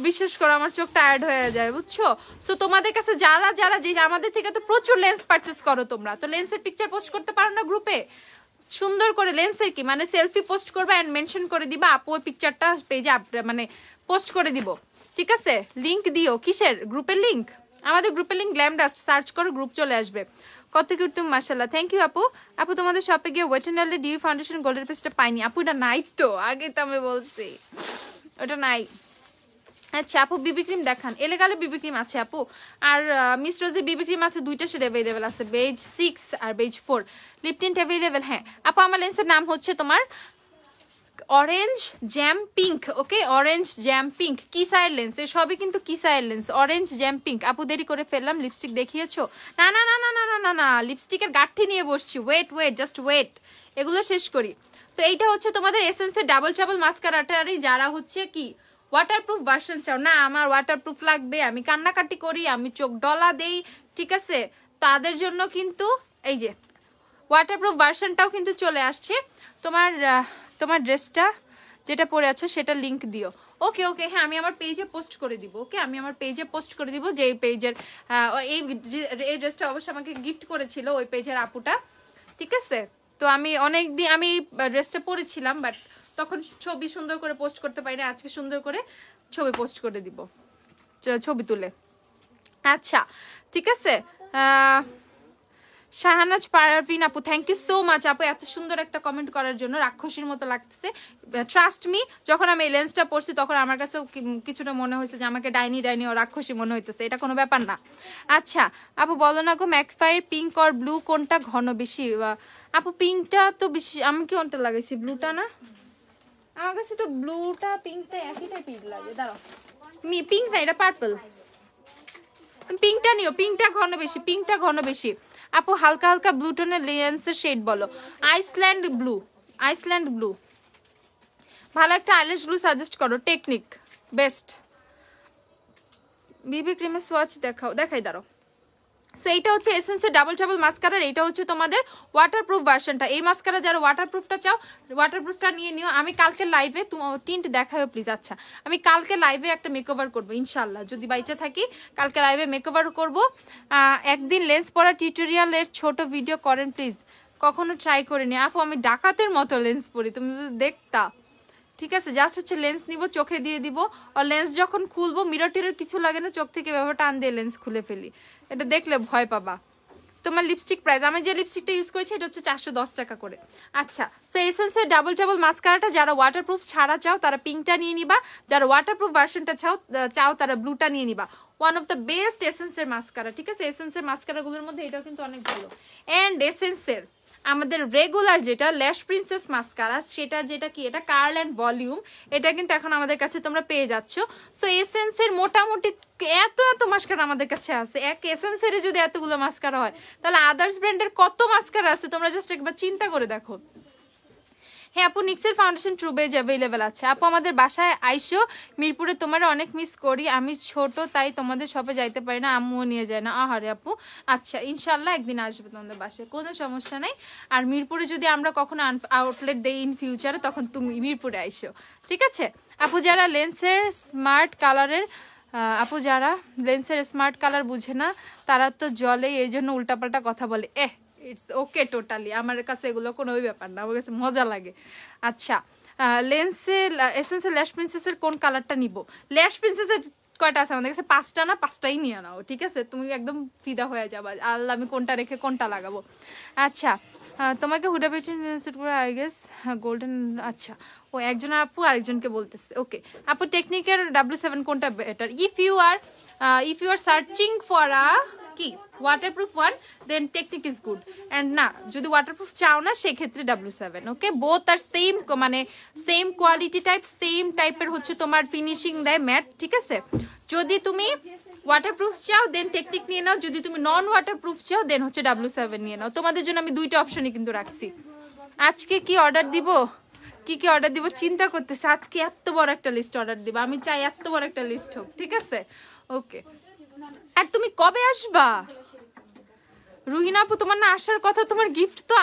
বিশেষ করে আমার চোখ টায়ার্ড হয়ে যায়, বুঝছো? তো তোমাদের কাছে যারা যারা যে আমাদের থেকে তো প্রচুর লেন্স পারচেস করো তোমরা, তো লেন্সের পিকচার পোস্ট করতে পারো না গ্রুপে? সুন্দর করে লেন্সের কি মানে সেলফি পোস্ট করবা এন্ড মেনশন করে দিবা, আপু ওই পিকচারটা পেজে মানে পোস্ট করে দিব, ঠিক আছে? লিংক দিও, কিসের গ্রুপের লিংক? আমাদের গ্রুপের লিংক গ্ল্যামডাস্ট সার্চ করো, গ্রুপ চলে আসবে। কত কিউট তুমি, মাশাআল্লাহ, থ্যাংক ইউ আপু। আপু তোমাদের শপে গিয়ে ওয়েট এন্ড ওয়াইল্ডের ডিউ ফাউন্ডেশন গোল্ডের পেজটা পাইনি আপু, এটা নাই তো, আগে তো আমি বলছি ওটা নাই। আচ্ছা আপু বিবি ক্রিম দেখান, এলেগালে বিবি ক্রিম আছে আপু, আর মিস রোজের বিবি ক্রিম আছে, দুইটা শেড অ্যাভেলেবেল আছে, বেজ 6 আর বেজ 4। লিপ টিন্ট অ্যাভেলেবেল, হ্যাঁ আপু আমার লেন্সের নাম হচ্ছে তোমার অরেঞ্জ জ্যাম পিঙ্ক, ওকে, অরেঞ্জ জ্যাম পিঙ্ক, কিসাইর লেন্স, সবই কিন্তু কিসাইর লেন্স, অরেঞ্জ জ্যাম পিঙ্ক। আপু দেরি করে ফেললাম, লিপস্টিক দেখিয়েছো? না না না না না না না না, লিপস্টিকের গাঠি নিয়ে বসছি, ওয়েট জাস্ট ওয়েট, এগুলো শেষ করি। তো এইটা হচ্ছে তোমাদের এসেন্সের ডাবল ট্রাবল মাস্কারাটারই যারা হচ্ছে কি ওয়াটারপ্রুফ ভার্সন চাও না, আমার ওয়াটারপ্রুফ লাগবে, আমি কান্নাকাটি করি, আমি চোখ ডলা দেই, ঠিক আছে, তাদের জন্য কিন্তু এই যে ওয়াটারপ্রুফ ভার্সনটাও কিন্তু চলে আসছে। তোমার ড্রেসটা যেটা পরে আছো সেটা লিংক দিও, ওকে ওকে, হ্যাঁ আমি আমার পেজে পোস্ট করে দিব, ওকে আমি আমার পেজে পোস্ট করে দিব, যে পেজের এই ড্রেসটা অবশ্যই আমাকে গিফট করেছিল ওই পেজের আপুটা, ঠিক আছে? তো আমি অনেকদিন আমি ড্রেসটা পরেছিলাম, বাট তখন ছবি সুন্দর করে পোস্ট করতে পারি না, আজকে সুন্দর করে ছবি পোস্ট করে দিব, ছবি তুলে। আচ্ছা ঠিক আছে, শাহানাজ পারভিন আপু, থ্যাংক ইউ সো মাচ আপু এত সুন্দর একটা কমেন্ট করার জন্য, রাক্ষসীর মতো লাগতেছে, ট্রাস্ট মি, যখন আমি এই লেন্সটা পরছি তখন আমার কাছে কিছুটা মনে হয়েছে যে আমাকে ডাইনি ও রাক্ষসী মনে হইতেছে, এটা কোনো ব্যাপার না। আচ্ছা আপু বলো না গো ম্যাকফায়ার পিঙ্ক আর ব্লু কোনটা ঘন বেশি? আপু পিঙ্কটা তো বেশি, আমি কি কোনটা লাগাইছি, ব্লুটা না? আমার কাছে তো ব্লুটা পিঙ্কটা একই টাইপের লাগে, দাঁড়াও, পিঙ্ক না এটা পার্পল, পিঙ্কটা নিও, পিঙ্কটা ঘন বেশি। আপু হালকা হালকা ব্লু টোনের লেন্সের শেড বলো। আইসল্যান্ড ব্লু, ভালো একটা আইল্যাশ ব্লু সাজেস্ট করো, টেকনিক বেস্ট। বিবি ক্রিমের সোয়াচ দেখাই দাঁড়ো। সো এইটা হচ্ছে এসেন্সের ডাবল ট্রাবল মাস্কারার, এটা হচ্ছে তোমাদের ওয়াটারপ্রুফ ভার্সনটা। এই মাস্কারা যারা ওয়াটারপ্রুফটা চাও, ওয়াটারপ্রুফটা নিয়ে নিও। আমি কালকে লাইভে টিন্ট দেখাও প্লিজ, আচ্ছা আমি কালকে লাইভে একটা মেকওভার করবো ইনশাল্লাহ, যদি বাইচে থাকি কালকে লাইভে মেকওভার করবো। একদিন লেন্স পরা টিউটোরিয়ালের ছোট ভিডিও করেন প্লিজ, কখনো ট্রাই করিনি আপু, আমি ডাকাতের মতো লেন্স পরি, তুমি যদি দেখতা, ঠিক আছে, জাস্ট হচ্ছে লেন্স নিব, চোখে দিয়ে দিব, আর লেন্স যখন খুলবো মিরর টিরর কিছু লাগে না, চোখ থেকে এভাবে টান দিয়ে লেন্স খুলে ফেলি। এটা দেখলে ভয় পাবা। তোমার লিপস্টিক প্রাইস, আমি যে লিপস্টিকটা ইউজ করেছি এটা হচ্ছে 410 টাকা করে। আচ্ছা, সো এসেন্সের ডাবল ডাবল মাস্কারাটা যারা ওয়াটারপ্রুফ ছাড়া চাও তারা পিঙ্কটা নিয়ে নিবা, যারা ওয়াটারপ্রুফ ভার্সনটা চাও তারা ব্লুটা নিয়ে নিবা। ওয়ান অফ দ্য বেস্ট এসেন্সের মাস্কারা, ঠিক আছে? এসেন্সের মাস্কারাগুলোর মধ্যে এটাও কিন্তু অনেক ভালো। অ্যান্ড এসেন্সের আমাদের রেগুলার যেটা ল্যাশ প্রিন্সেস মাস্কারা, সেটা যেটা কি, এটা কার্ল অ্যান্ড ভলিউম, এটা কিন্তু এখন আমাদের কাছে তোমরা পেয়ে যাচ্ছ। সো এসেন্সের মোটামুটি এত এত মাস্কারা আমাদের কাছে আছে। এক এসেন্সের যদি এতগুলো মাস্কারা হয়, তাহলে আদার্স ব্র্যান্ডের কত মাস্কারা আছে তোমরা জাস্ট একবার চিন্তা করে দেখো। হ্যাঁ আপু, নিক্সের ফাউন্ডেশন ট্রু বেজ অ্যাভেলেবেল আছে। আপু আমাদের বাসায় আইসো, মিরপুরে তোমার অনেক মিস করি, আমি ছোট তাই তোমাদের শপে যাইতে পারি না, আম্মুও নিয়ে যায় না। আহারে আপু, আচ্ছা ইনশাল্লাহ একদিন আসবে তোমাদের বাসায়, কোনো সমস্যা নাই। আর মিরপুরে যদি আমরা কখনো আউটলেট দেই ইন ফিউচারে, তখন তুমি মিরপুরে আইসো, ঠিক আছে? আপু যারা লেন্সের স্মার্ট কালারের স্মার্ট কালার বুঝে না, তারা তো জলে এই জন্য উল্টাপাল্টা কথা বলে। ইটস ওকে, টোটালি আমার কাছে এগুলো কোনো ব্যাপার না, আমার কাছে মজা লাগে। আচ্ছা, এসেন্সের ল্যাশ প্রিন্সেসের কোন কালারটা নিব? ল্যাশ প্রিন্সেসের কয়টা আছে আমাদের কাছে? 5টা না, 5টাই নিয়ে নাও, ঠিক আছে? তুমি একদম ফিদা হয়ে যাবা, আল্লাহ আমি কোনটা রেখে কোনটা লাগাবো। আচ্ছা, তোমাকে হুডা পেছন আই গেস গোল্ডেন। আচ্ছা, ও একজন আপু আরেকজনকে বলতেছে। ওকে আপু, টেকনিকের W7 কোনটা better? If you are searching for কি waterproof one, then Technic is good. And না, যদি ওয়াটারপ্রুফ চাও না সেক্ষেত্রে W7। Okay, both are same, মানে সেম কোয়ালিটি টাইপ, সেম টাইপের হচ্ছে তোমার ফিনিশিং দেয় ম্যাট, ঠিক আছে? যদি তুমি ওয়াটারপ্রুফ চাও দেন টেকনিক নিয়ে নাও, যদি তুমি নন ওয়াটারপ্রুফ চাও দেন হচ্ছে W7 নিয়ে নাও। তোমাদের জন্য আমি দুইটা অপশনই কিন্তু রাখছি। আজকে কি অর্ডার দিব, কি অর্ডার দিব চিন্তা করতেছে। আজকে এত বড় একটা লিস্ট অর্ডার দিব, আমি চাই এত বড় একটা লিস্ট হোক, ঠিক আছে? ওকে, আর তুমি কবে আসবা রুহিনা আপু? তোমার না আসার কথা, তোমার গিফট তো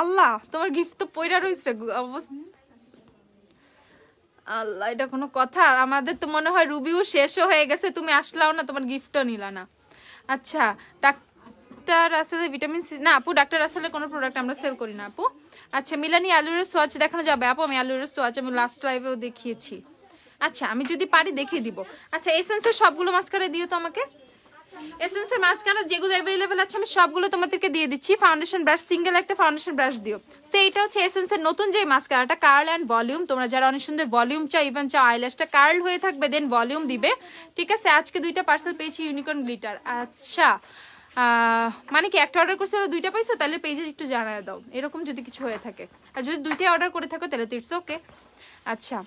আল্লাহ, তোমার গিফট তো পয়রা রইছে আল্লাহ, এটা কোনো কথা? আমাদের তো মনে হয় রুবিও শেষও হয়ে গেছে, তুমি আসলাও না, তোমার গিফটও নিলা না। আচ্ছা, ডাক্তার রাসেলের ভিটামিন সি, না আপু ডাক্তার রাসেলের কোনো প্রোডাক্ট আমরা সেল করি না আপু। আচ্ছা, মিলানি আলুরের সোয়াচ দেখানো যাবে আপু? আমি আলুরের সোয়াচ আমি লাস্ট লাইভেও দেখিয়েছি। আচ্ছা, আমি যদি পারি দেখিয়ে দিব। আচ্ছা, এসেন্সের সবগুলো মাস্কারা দিও তো আমাকে। এসেন্সের মাস্কারা যেগুলো অ্যাভেলেবেল আছে আমি সবগুলো তোমাদেরকে দিয়ে দিচ্ছি। ফাউন্ডেশন ব্রাশ, সিঙ্গেল একটা ফাউন্ডেশন ব্রাশ দিও। সো এইটা হচ্ছে এসেন্সের নতুন যে মাস্কারাটা, কার্ল অ্যান্ড ভলিউম। তোমরা যারা অনেক সুন্দর ভলিউম চাও, ইভেন চাও আইল্যাশটা কার্ল হয়ে থাকবে, দেন ভলিউম দিবে, ঠিক আছে? আজকে 2টা পার্সেল পেয়েছি ইউনিকর্ন গ্লিটার। আচ্ছা, মানে কি একটা অর্ডার করছে 2টা পাইছো? তাহলে পেজে একটু জানায় দাও এরকম যদি কিছু হয়ে থাকে। আর যদি 2টাই অর্ডার করে থাকো তাহলে তো ইটস ওকে। আচ্ছা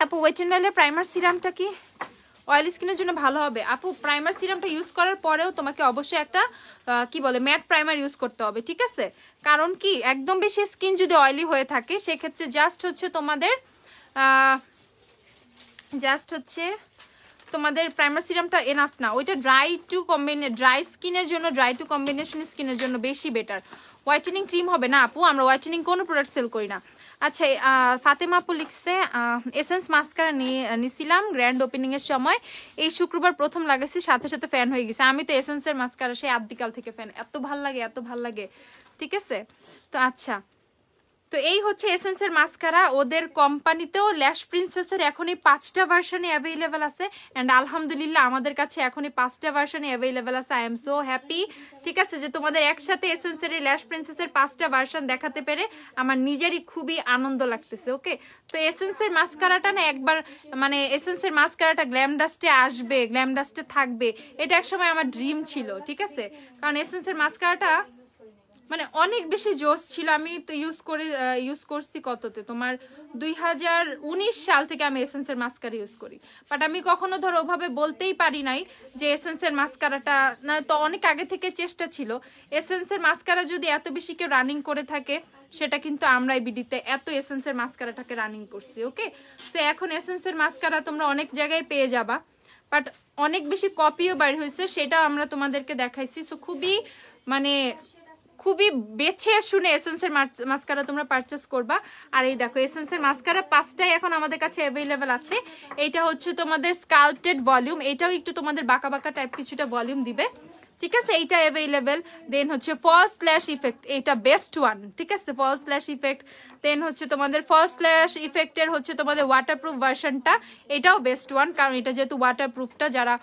আপু, ওয়েট এন্ড ওয়েলের প্রাইমার সিরামটা কি অয়েলি স্কিনের জন্য ভালো হবে? আপু, প্রাইমার সিরামটা ইউজ করার পরেও তোমাকে অবশ্যই একটা কি বলে ম্যাট প্রাইমার ইউজ করতে হবে, ঠিক আছে? কারণ কি, একদম বেশি স্কিন যদি অয়েলি হয়ে থাকে সেক্ষেত্রে জাস্ট হচ্ছে তোমাদের প্রাইমার সিরামটা এনাফ না, ওইটা ড্রাই স্কিনের জন্য, ড্রাই টু কম্বিনেশন স্কিনের জন্য বেশি বেটার। হোয়াইটেনিং ক্রিম হবে না আপু, আমরা হোয়াইটেনিং কোনো প্রোডাক্ট সেল করি না। আচ্ছা, ফাতেমা আপু লিখছে এসেন্স মাস্কারা নিয়েছিলাম গ্র্যান্ড ওপেনিং এর সময়, এই শুক্রবার প্রথম লাগাইছি, সাথে সাথে ফ্যান হয়ে গেছে। আমি তো এসেন্সের মাস্কারা সেই আদিকাল থেকে ফ্যান, এত ভাল লাগে, ঠিক আছে? তো আচ্ছা, তো এই হচ্ছে এসেন্সের মাস্কারা। ওদের কোম্পানিতেও ল্যাশ প্রিন্সেসের এখন এই 5টা ভার্সনে অ্যাভেলেবেল আছে, অ্যান্ড আলহামদুলিল্লাহ আমাদের কাছে এখন এই 5টা ভার্সনে অ্যাভেলেবেল আছে। আই এম সো হ্যাপি, ঠিক আছে, যে তোমাদের একসাথে এসেন্সের এই ল্যাশ প্রিন্সেসের 5টা ভার্সন দেখাতে পেরে আমার নিজেরই খুবই আনন্দ লাগতেছে। ওকে, তো এসেন্সের মাস্কারাটা না একবার, মানে এসেন্সের মাস্কারাটা গ্ল্যাম ডাস্টে আসবে, গ্ল্যাম ডাস্টে থাকবে, এটা একসময় আমার ড্রিম ছিল, ঠিক আছে? কারণ এসেন্সের মাস্কারাটা মানে অনেক বেশি জোস ছিল। আমি তো ইউজ করছি কততে, তোমার 2019 সাল থেকে আমি এসেন্সের মাস্কারা ইউজ করি, বাট আমি কখনো ধরো ওভাবে বলতেই পারি নাই যে এসেন্সের মাস্কারাটা না, তো অনেক আগে থেকে চেষ্টা ছিল। এসেন্সের মাস্কারা যদি এত বেশি কেউ রানিং করে থাকে, সেটা কিন্তু আমরাই বিডিতে এত এসেন্সের মাস্কারাটাকে রানিং করছি। ওকে, তো এখন এসেন্সের মাস্কারা তোমরা অনেক জায়গায় পেয়ে যাবা, বাট অনেক বেশি কপিও বাইর হয়েছে, সেটা আমরা তোমাদেরকে দেখাইছি। সো খুবই বেছে শুনে এসেন্সের মাস্কারা তোমরা পারচেস করবা। আর এই দেখো এসেন্সের মাস্কারা 5টাই এখন আমাদের কাছে অ্যাভেলেবেল আছে। এইটা হচ্ছে তোমাদের স্কাল্পটেড ভলিউম, এটাও একটু তোমাদের বাঁকা বাঁকা টাইপ কিছুটা ভলিউম দিবে, ঠিক আছে, এইটা অ্যাভেলেবেল। দেন হচ্ছে ফলস ল্যাশ ইফেক্ট, এইটা বেস্ট ওয়ান, ঠিক আছে, ফলস ল্যাশ ইফেক্ট। দেন হচ্ছে তোমাদের ফলস ল্যাশ ইফেক্টের হচ্ছে তোমাদের ওয়াটারপ্রুফ ভার্সনটা, এটাও বেস্ট ওয়ান, কারণ এটা যেহেতু ওয়াটারপ্রুফটা, যারা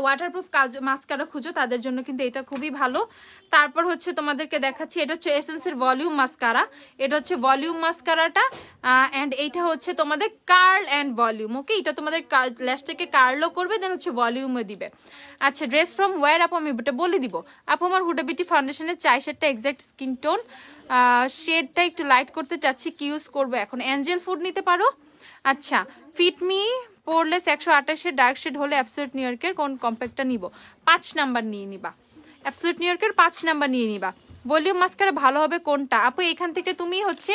ওয়াটারপ্রুফ মাস্কারা খুঁজো তাদের জন্য কিন্তু এটা খুবই ভালো। তারপর হচ্ছে তোমাদেরকে দেখাচ্ছি, এটা হচ্ছে এসেন্সের ভলিউম মাস্কারা, এটা হচ্ছে ভলিউম মাস্কারাটা, অ্যান্ড এইটা হচ্ছে তোমাদের কার্ল অ্যান্ড ভলিউম। ওকে, এটা তোমাদের ল্যাশটাকে কার্লও করবে, দেন হচ্ছে ভলিউমও দিবে। আচ্ছা, ড্রেস ফ্রম ওয়্যার আপু আমি এটা বলে দিব। আপু আমার হুডা বিউটি ফাউন্ডেশনের চাই শেডটা এক্সাক্ট স্কিন টোন, শেডটা একটু লাইট করতে চাচ্ছি, কি ইউজ করবো এখন? অ্যাঞ্জেল ফুড নিতে পারো। আচ্ছা, ফিটমি পোরলেস 128 ডার্ক শেড হলে অ্যাবসলিউট নিউইয়র্কের কোন কম্প্যাক্টটা নিব? 5 নাম্বার নিয়ে নিবা, অ্যাবসলিউট নিউইয়র্কের 5 নাম্বার নিয়ে নিবা। ভলিউম মাস্কারা ভালো হবে কোনটা আপু? এখান থেকে তুমি হচ্ছে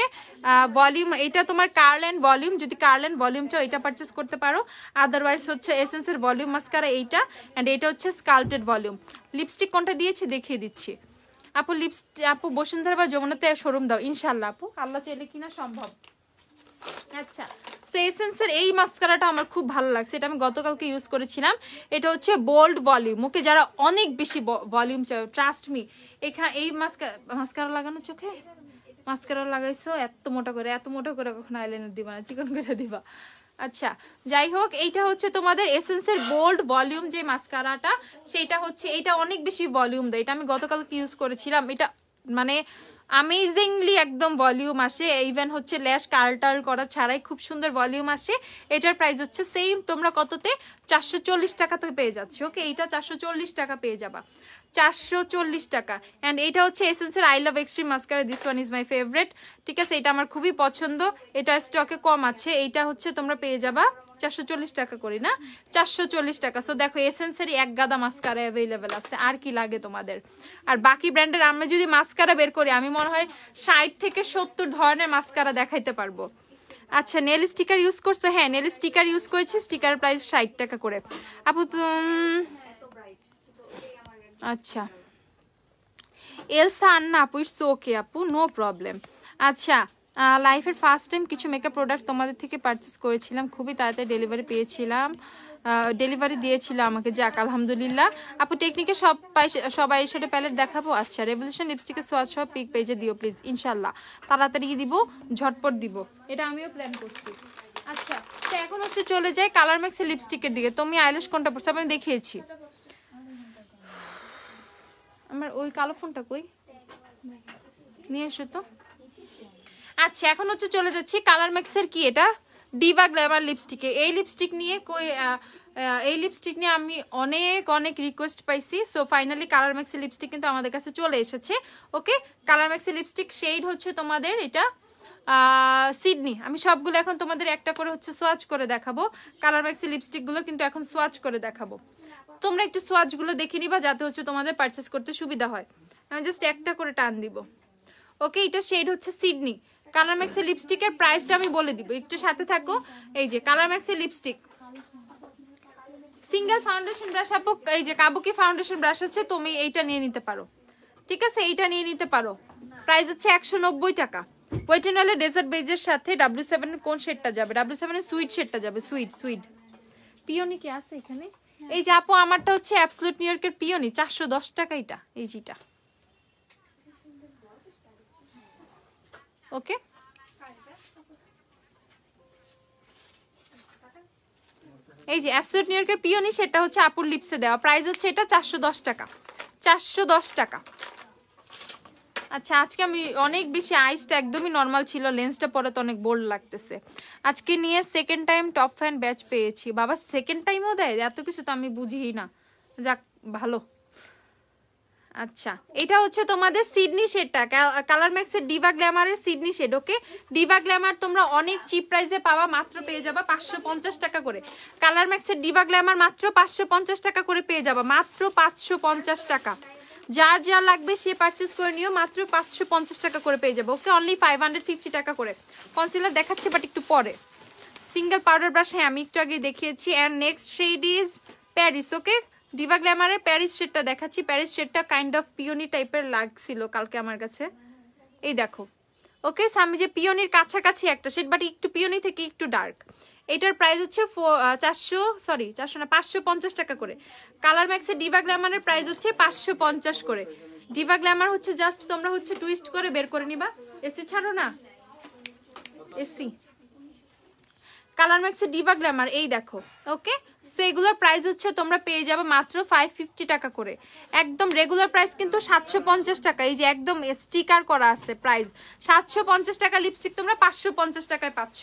ভলিউম, এটা তোমার কার্ল অ্যান্ড ভলিউম, যদি কার্ল অ্যান্ড ভলিউম চাও এটা পারচেস করতে পারো, আদারওয়াইজ হচ্ছে এসেন্সের ভলিউম মাস্কারা এইটা, অ্যান্ড এটা হচ্ছে স্কাল্পটেড ভলিউম। লিপস্টিক কোনটা দিয়েছি দেখিয়ে দিচ্ছি আপু। আপু বসুন্ধরা বা যমুনাতে শোরুম দাও ইনশাল্লাহ আপু, আল্লাহ চাইলে কিনা সম্ভব। আচ্ছা, তো এসেন্সের এই মাস্কারাটা আমার খুব ভালো লাগছে, এটা আমি গতকালকে ইউজ করেছিলাম। এটা হচ্ছে বোল্ড ভলিউম, ওকে, যারা অনেক বেশি ভলিউম চাই, ট্রাস্ট মি। এখানে এই মাস্কারা লাগানো চোখে, মাস্কারা লাগাইছো এত মোটা করে কখনো আইলাইনার দিবা না, চিকন করে দিবা। আচ্ছা, যাই হোক, এইটা হচ্ছে তোমাদের এসেন্সের বোল্ড ভলিউম যে মাস্কারাটা, সেটা হচ্ছে, এটা অনেক বেশি ভলিউম দেয়, এটা আমি গতকালকে ইউজ করেছিলাম। এটা মানে অ্যামেজিংলি একদম ভলিউম আসে, ইভেন হচ্ছে ল্যাশ কার্ল করা ছাড়াই খুব সুন্দর ভলিউম আসে। এটার প্রাইস হচ্ছে সেম, তোমরা কততে? 440 টাকাতে পেয়ে যাচ্ছ। ওকে, এইটা 440 টাকা পেয়ে যাবা, 440 টাকা। অ্যান্ড এটা হচ্ছে এসেন্সের I love extreme mascara, this one is my favourite, ঠিক আছে, এটা আমার খুবই পছন্দ, এটা স্টকে কম আছে, এইটা হচ্ছে তোমরা পেয়ে যাবা 440 টাকা করি না, 440 টাকা। সো দেখো এসেন্সেরই এক গাদা মাস্কারা অ্যাভেলেবেল আছে, আর কি লাগে তোমাদের? আর বাকি ব্র্যান্ডের আমরা যদি মাস্কারা বের করি, আমি মনে হয় 60 থেকে 70 ধরনের মাস্কারা দেখাইতে পারবো। আচ্ছা, নেল স্টিকার ইউজ করছো? হ্যাঁ, নেল স্টিকার ইউজ করেছি, স্টিকার প্রাইস 60 টাকা করে আপু। আচ্ছা, এলসা আন্না আপু, ইটস ওকে আপু, নো প্রবলেম। আচ্ছা, লাইফের ফার্স্ট টাইম কিছু মেকআপ প্রোডাক্ট তোমাদের থেকে পারচেস করেছিলাম, খুবই তাড়াতাড়ি ডেলিভারি পেয়েছিলাম, ডেলিভারি দিয়েছিল আমাকে, যাক আলহামদুলিল্লাহ। আপু টেকনিকে সব আইশ্যাডো প্যালেট দেখাবো? আচ্ছা, রেভলিউশন লিপস্টিকের সোয়াজ সব পিক পেজে দিও প্লিজ, ইনশাল্লাহ তাড়াতাড়ি দিব, ঝটপট দিব, এটা আমিও প্ল্যান করছি। আচ্ছা, তো এখন হচ্ছে চলে যাই কালার ম্যাক্সের লিপস্টিকের দিকে। তুমি আইল্যাশ কোনটা পড়ছো? আমি দেখিয়েছি, আমার ওই কালো ফোনটা কই, নিয়ে এসো তো। আচ্ছা, এখন হচ্ছে চলে যাচ্ছি কালার ম্যাক্সের কি এটা ডিভা গ্ল্যামার লিপস্টিকে। এই লিপস্টিক নিয়ে আমি অনেক রিকোয়েস্ট পাইছি, সো ফাইনালি কালার ম্যাক্সের লিপস্টিক কিন্তু আমাদের কাছে চলে এসেছে। ওকে, কালার ম্যাক্সের লিপস্টিক শেড হচ্ছে তোমাদের এটা সিডনি। আমি সবগুলো এখন তোমাদের একটা করে হচ্ছে সোয়াচ করে দেখাবো, কালার ম্যাক্সের লিপস্টিক গুলো কিন্তু এখন সোয়াচ করে দেখাবো, তোমরা একটু সোয়াচ গুলো দেখে নিবা যাতে হচ্ছে তোমাদের পারচেস করতে সুবিধা হয়। আমি জাস্ট একটা করে টান দিব। ওকে, এটা শেড হচ্ছে সিডনি। কালার ম্যাক্সের লিপস্টিকের প্রাইসটা আমি বলে দিব, একটু সাথে থাকো। এই যে কালার ম্যাক্সের লিপস্টিক, সিঙ্গেল ফাউন্ডেশন ব্রাশ আপু, এই যে কাবুকি ফাউন্ডেশন ব্রাশ আছে, তুমি এইটা নিয়ে নিতে পারো, ঠিক আছে, এইটা নিয়ে নিতে পারো। প্রাইস হচ্ছে 190 টাকা। ওয়েট এন্ড ওয়ালের ডেজার্ট বেজের সাথে W7 এর কোন শেডটা যাবে? W7 এর সুইট শেডটা যাবে, সুইট। পিওনি কি আছে এখানে? এই যে আপু আমারটা হচ্ছে অ্যাবসলিউট নিউইয়র্কের পিওনি, 410 টাকা এটা, এই যেটা। ওকে, এই যে অ্যাবসলিউট নিউইয়র্কের পিওনি, সেটা হচ্ছে আপুর লিপসে দেওয়া, প্রাইস হচ্ছে এটা 410 টাকা, 410 টাকা। আচ্ছা, আজকে আমি অনেক বেশি, আইসটা একদমই নর্মাল ছিল, লেন্সটা পরে তো অনেক বোল্ড লাগতেছে। আজকে নিয়ে second time top fan batch পেয়েছি। বাবা, সেকেন্ড টাইমও দেয়? এত কিছু তো আমি বুঝিই না, যাক ভালো। আচ্ছা, এটা হচ্ছে তোমাদের সিডনি শেডটা, কালার ম্যাক্সের ডিভা গ্ল্যামারের সিডনি শেড। ওকে, ডিভা গ্ল্যামার তোমরা অনেক চিপ প্রাইসে পাবা, মাত্র পেয়ে যাবা 550 টাকা করে। কালার ম্যাক্সের ডিভা গ্ল্যামার মাত্র 550 টাকা করে পেয়ে যাবা, মাত্র 550 টাকা। যার যা লাগবে সে পারচেস করে নিও, মাত্র 550 টাকা করে পেয়ে যাবো। ওকে, অনলি 550 টাকা করে। কনসিলার দেখাচ্ছে বাট একটু পরে। সিঙ্গেল পাউডার ব্রাশ, হ্যাঁ আমি একটু আগে দেখিয়েছি। And next shade is Paris. Okay, Diva গ্ল্যামারের প্যারিস শেডটা দেখাচ্ছি। প্যারিস শেডটা কাইন্ড অফ পিওনি টাইপের লাগছিল কালকে আমার কাছে, এই দেখো। ওকে, আমি যে পিওনির কাছাকাছি একটা শেড, বাট একটু পিওনি থেকে একটু ডার্ক। এটার প্রাইস হচ্ছে 400 না 550 টাকা করে। কালার ম্যাক্সের ডিভা গ্ল্যামারের প্রাইস হচ্ছে 550 করে। ডিভা গ্ল্যামার হচ্ছে জাস্ট তোমরা হচ্ছে টুইস্ট করে বের করে নিবা। এসি ছাড়ো না, এসি কালার ম্যাক্সের ডিভা গ্ল্যামার এই দেখো। ওকে, সো এগুলোর প্রাইস হচ্ছে তোমরা পেয়ে যাবে মাত্র 550 টাকা করে। একদম রেগুলার প্রাইস কিন্তু 750 টাকা। এই যে একদম স্টিকার করা আছে প্রাইস 750 টাকা। লিপস্টিক তোমরা 550 টাকায় পাচ্ছ,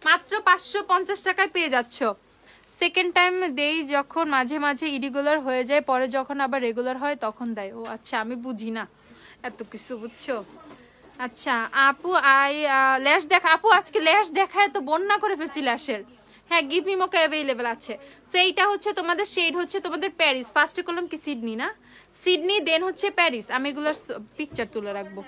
মাত্র 550 টাকায় পেয়ে যাচ্ছ। সেকেন্ড টাইম দেই যখন মাঝে মাঝে ইরেগুলার হয়ে যায়, পরে যখন আবার রেগুলার হয় তখন দেয়। ও আচ্ছা, আমি বুঝি না এত কিছু, বুঝছো? আচ্ছা আপু ল্যাশ দেখা, আপু আজকে ল্যাশ দেখায় তো বন্যা করে ফেলছি ল্যাশের। হ্যাঁ, গিভ মি মোকা অ্যাভেলেবেল আছে। সো এইটা হচ্ছে তোমাদের শেড হচ্ছে তোমাদের প্যারিস। ফার্স্টে করলাম কি সিডনি, না সিডনি, দেন হচ্ছে প্যারিস। আমি এগুলোর পিকচার তুলে রাখবো।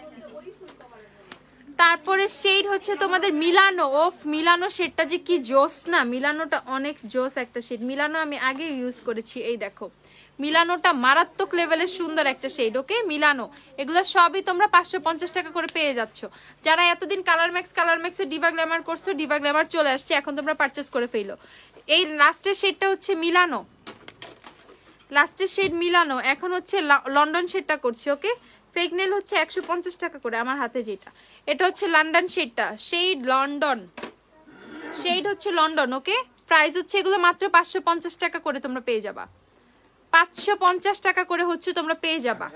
তারপরে শেড হচ্ছে তোমাদের মিলানো। ওফ, মিলানো শেডটা যে কি জোস না, মিলানোটা অনেক জোস একটা শেড। মিলানো আমি আগে ইউজ করেছি, এই দেখো মিলানোটা মারাত্মক লেভেলের সুন্দর একটা শেড। ওকে, মিলানো এগুলো সবই তোমরা 550 টাকা করে পেয়ে যাচ্ছ। যারা এতদিন কালার ম্যাক্সের ডিভা গ্ল্যামার করছো, ডিভা গ্ল্যামার চলে আসছে, এখন তোমরা পারচেস করে ফেলো। এই লাস্টের শেডটা হচ্ছে মিলানো, লাস্টের শেড মিলানো। এখন হচ্ছে লন্ডন শেডটা করছি। ওকে, ফেক নেল হচ্ছে 150 টাকা করে আমার হাতে যেটা। এটা হচ্ছে লন্ডন শেডটা, শেড লন্ডন, শেড হচ্ছে লন্ডন। ওকে, প্রাইস হচ্ছে এগুলো মাত্র 550 টাকা করে তোমরা পেয়ে যাবা। 550 টাকা করে হচ্ছে তোমরা পেয়ে যাবা,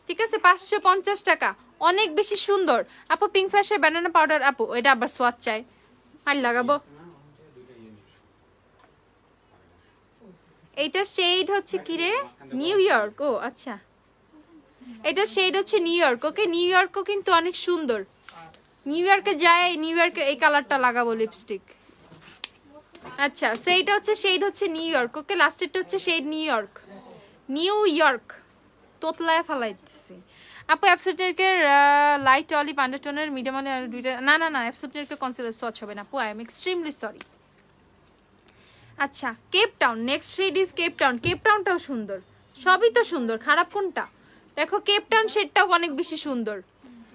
ঠিক আছে? 550 টাকা, অনেক বেশি সুন্দর। আপু পিঙ্ক ফ্ল্যাশের ব্যানানা পাউডার, আপু এটা আবার সোয়াদ চাই, আর লাগাবো। এইটা শেড হচ্ছে কি রে, নিউ ইয়র্ক। ও আচ্ছা, এটা শেড হচ্ছে নিউ ইয়র্ক। ওকে, নিউ ইয়র্কও কিন্তু অনেক সুন্দর। নিউ ইয়র্কে যায়, নিউ ইয়র্কে এই কালারটা লাগাবো লিপস্টিক। আচ্ছা, সেইটা হচ্ছে শেড হচ্ছে নিউ ইয়র্ক। ওকে, লাস্টেরটা হচ্ছে shade New York, New York. তোতলায় ফালাইতেছি। আপু অ্যাবসোলিউটের লাইট অলিভ আন্ডারটোনের মিডিয়াম অলি আর দুইটা, না না না অ্যাবসোলিউটের কনসিলার সোয়াচ হবে না আপু, আই এম এক্সট্রিমলি সরি। আচ্ছা, Cape Town, next shade is Cape Town. Cape টাউনটাও সুন্দর, সবই তো সুন্দর, খারাপ কোনটা? দেখো কেপ টাউন শেডটাও অনেক বেশি সুন্দর,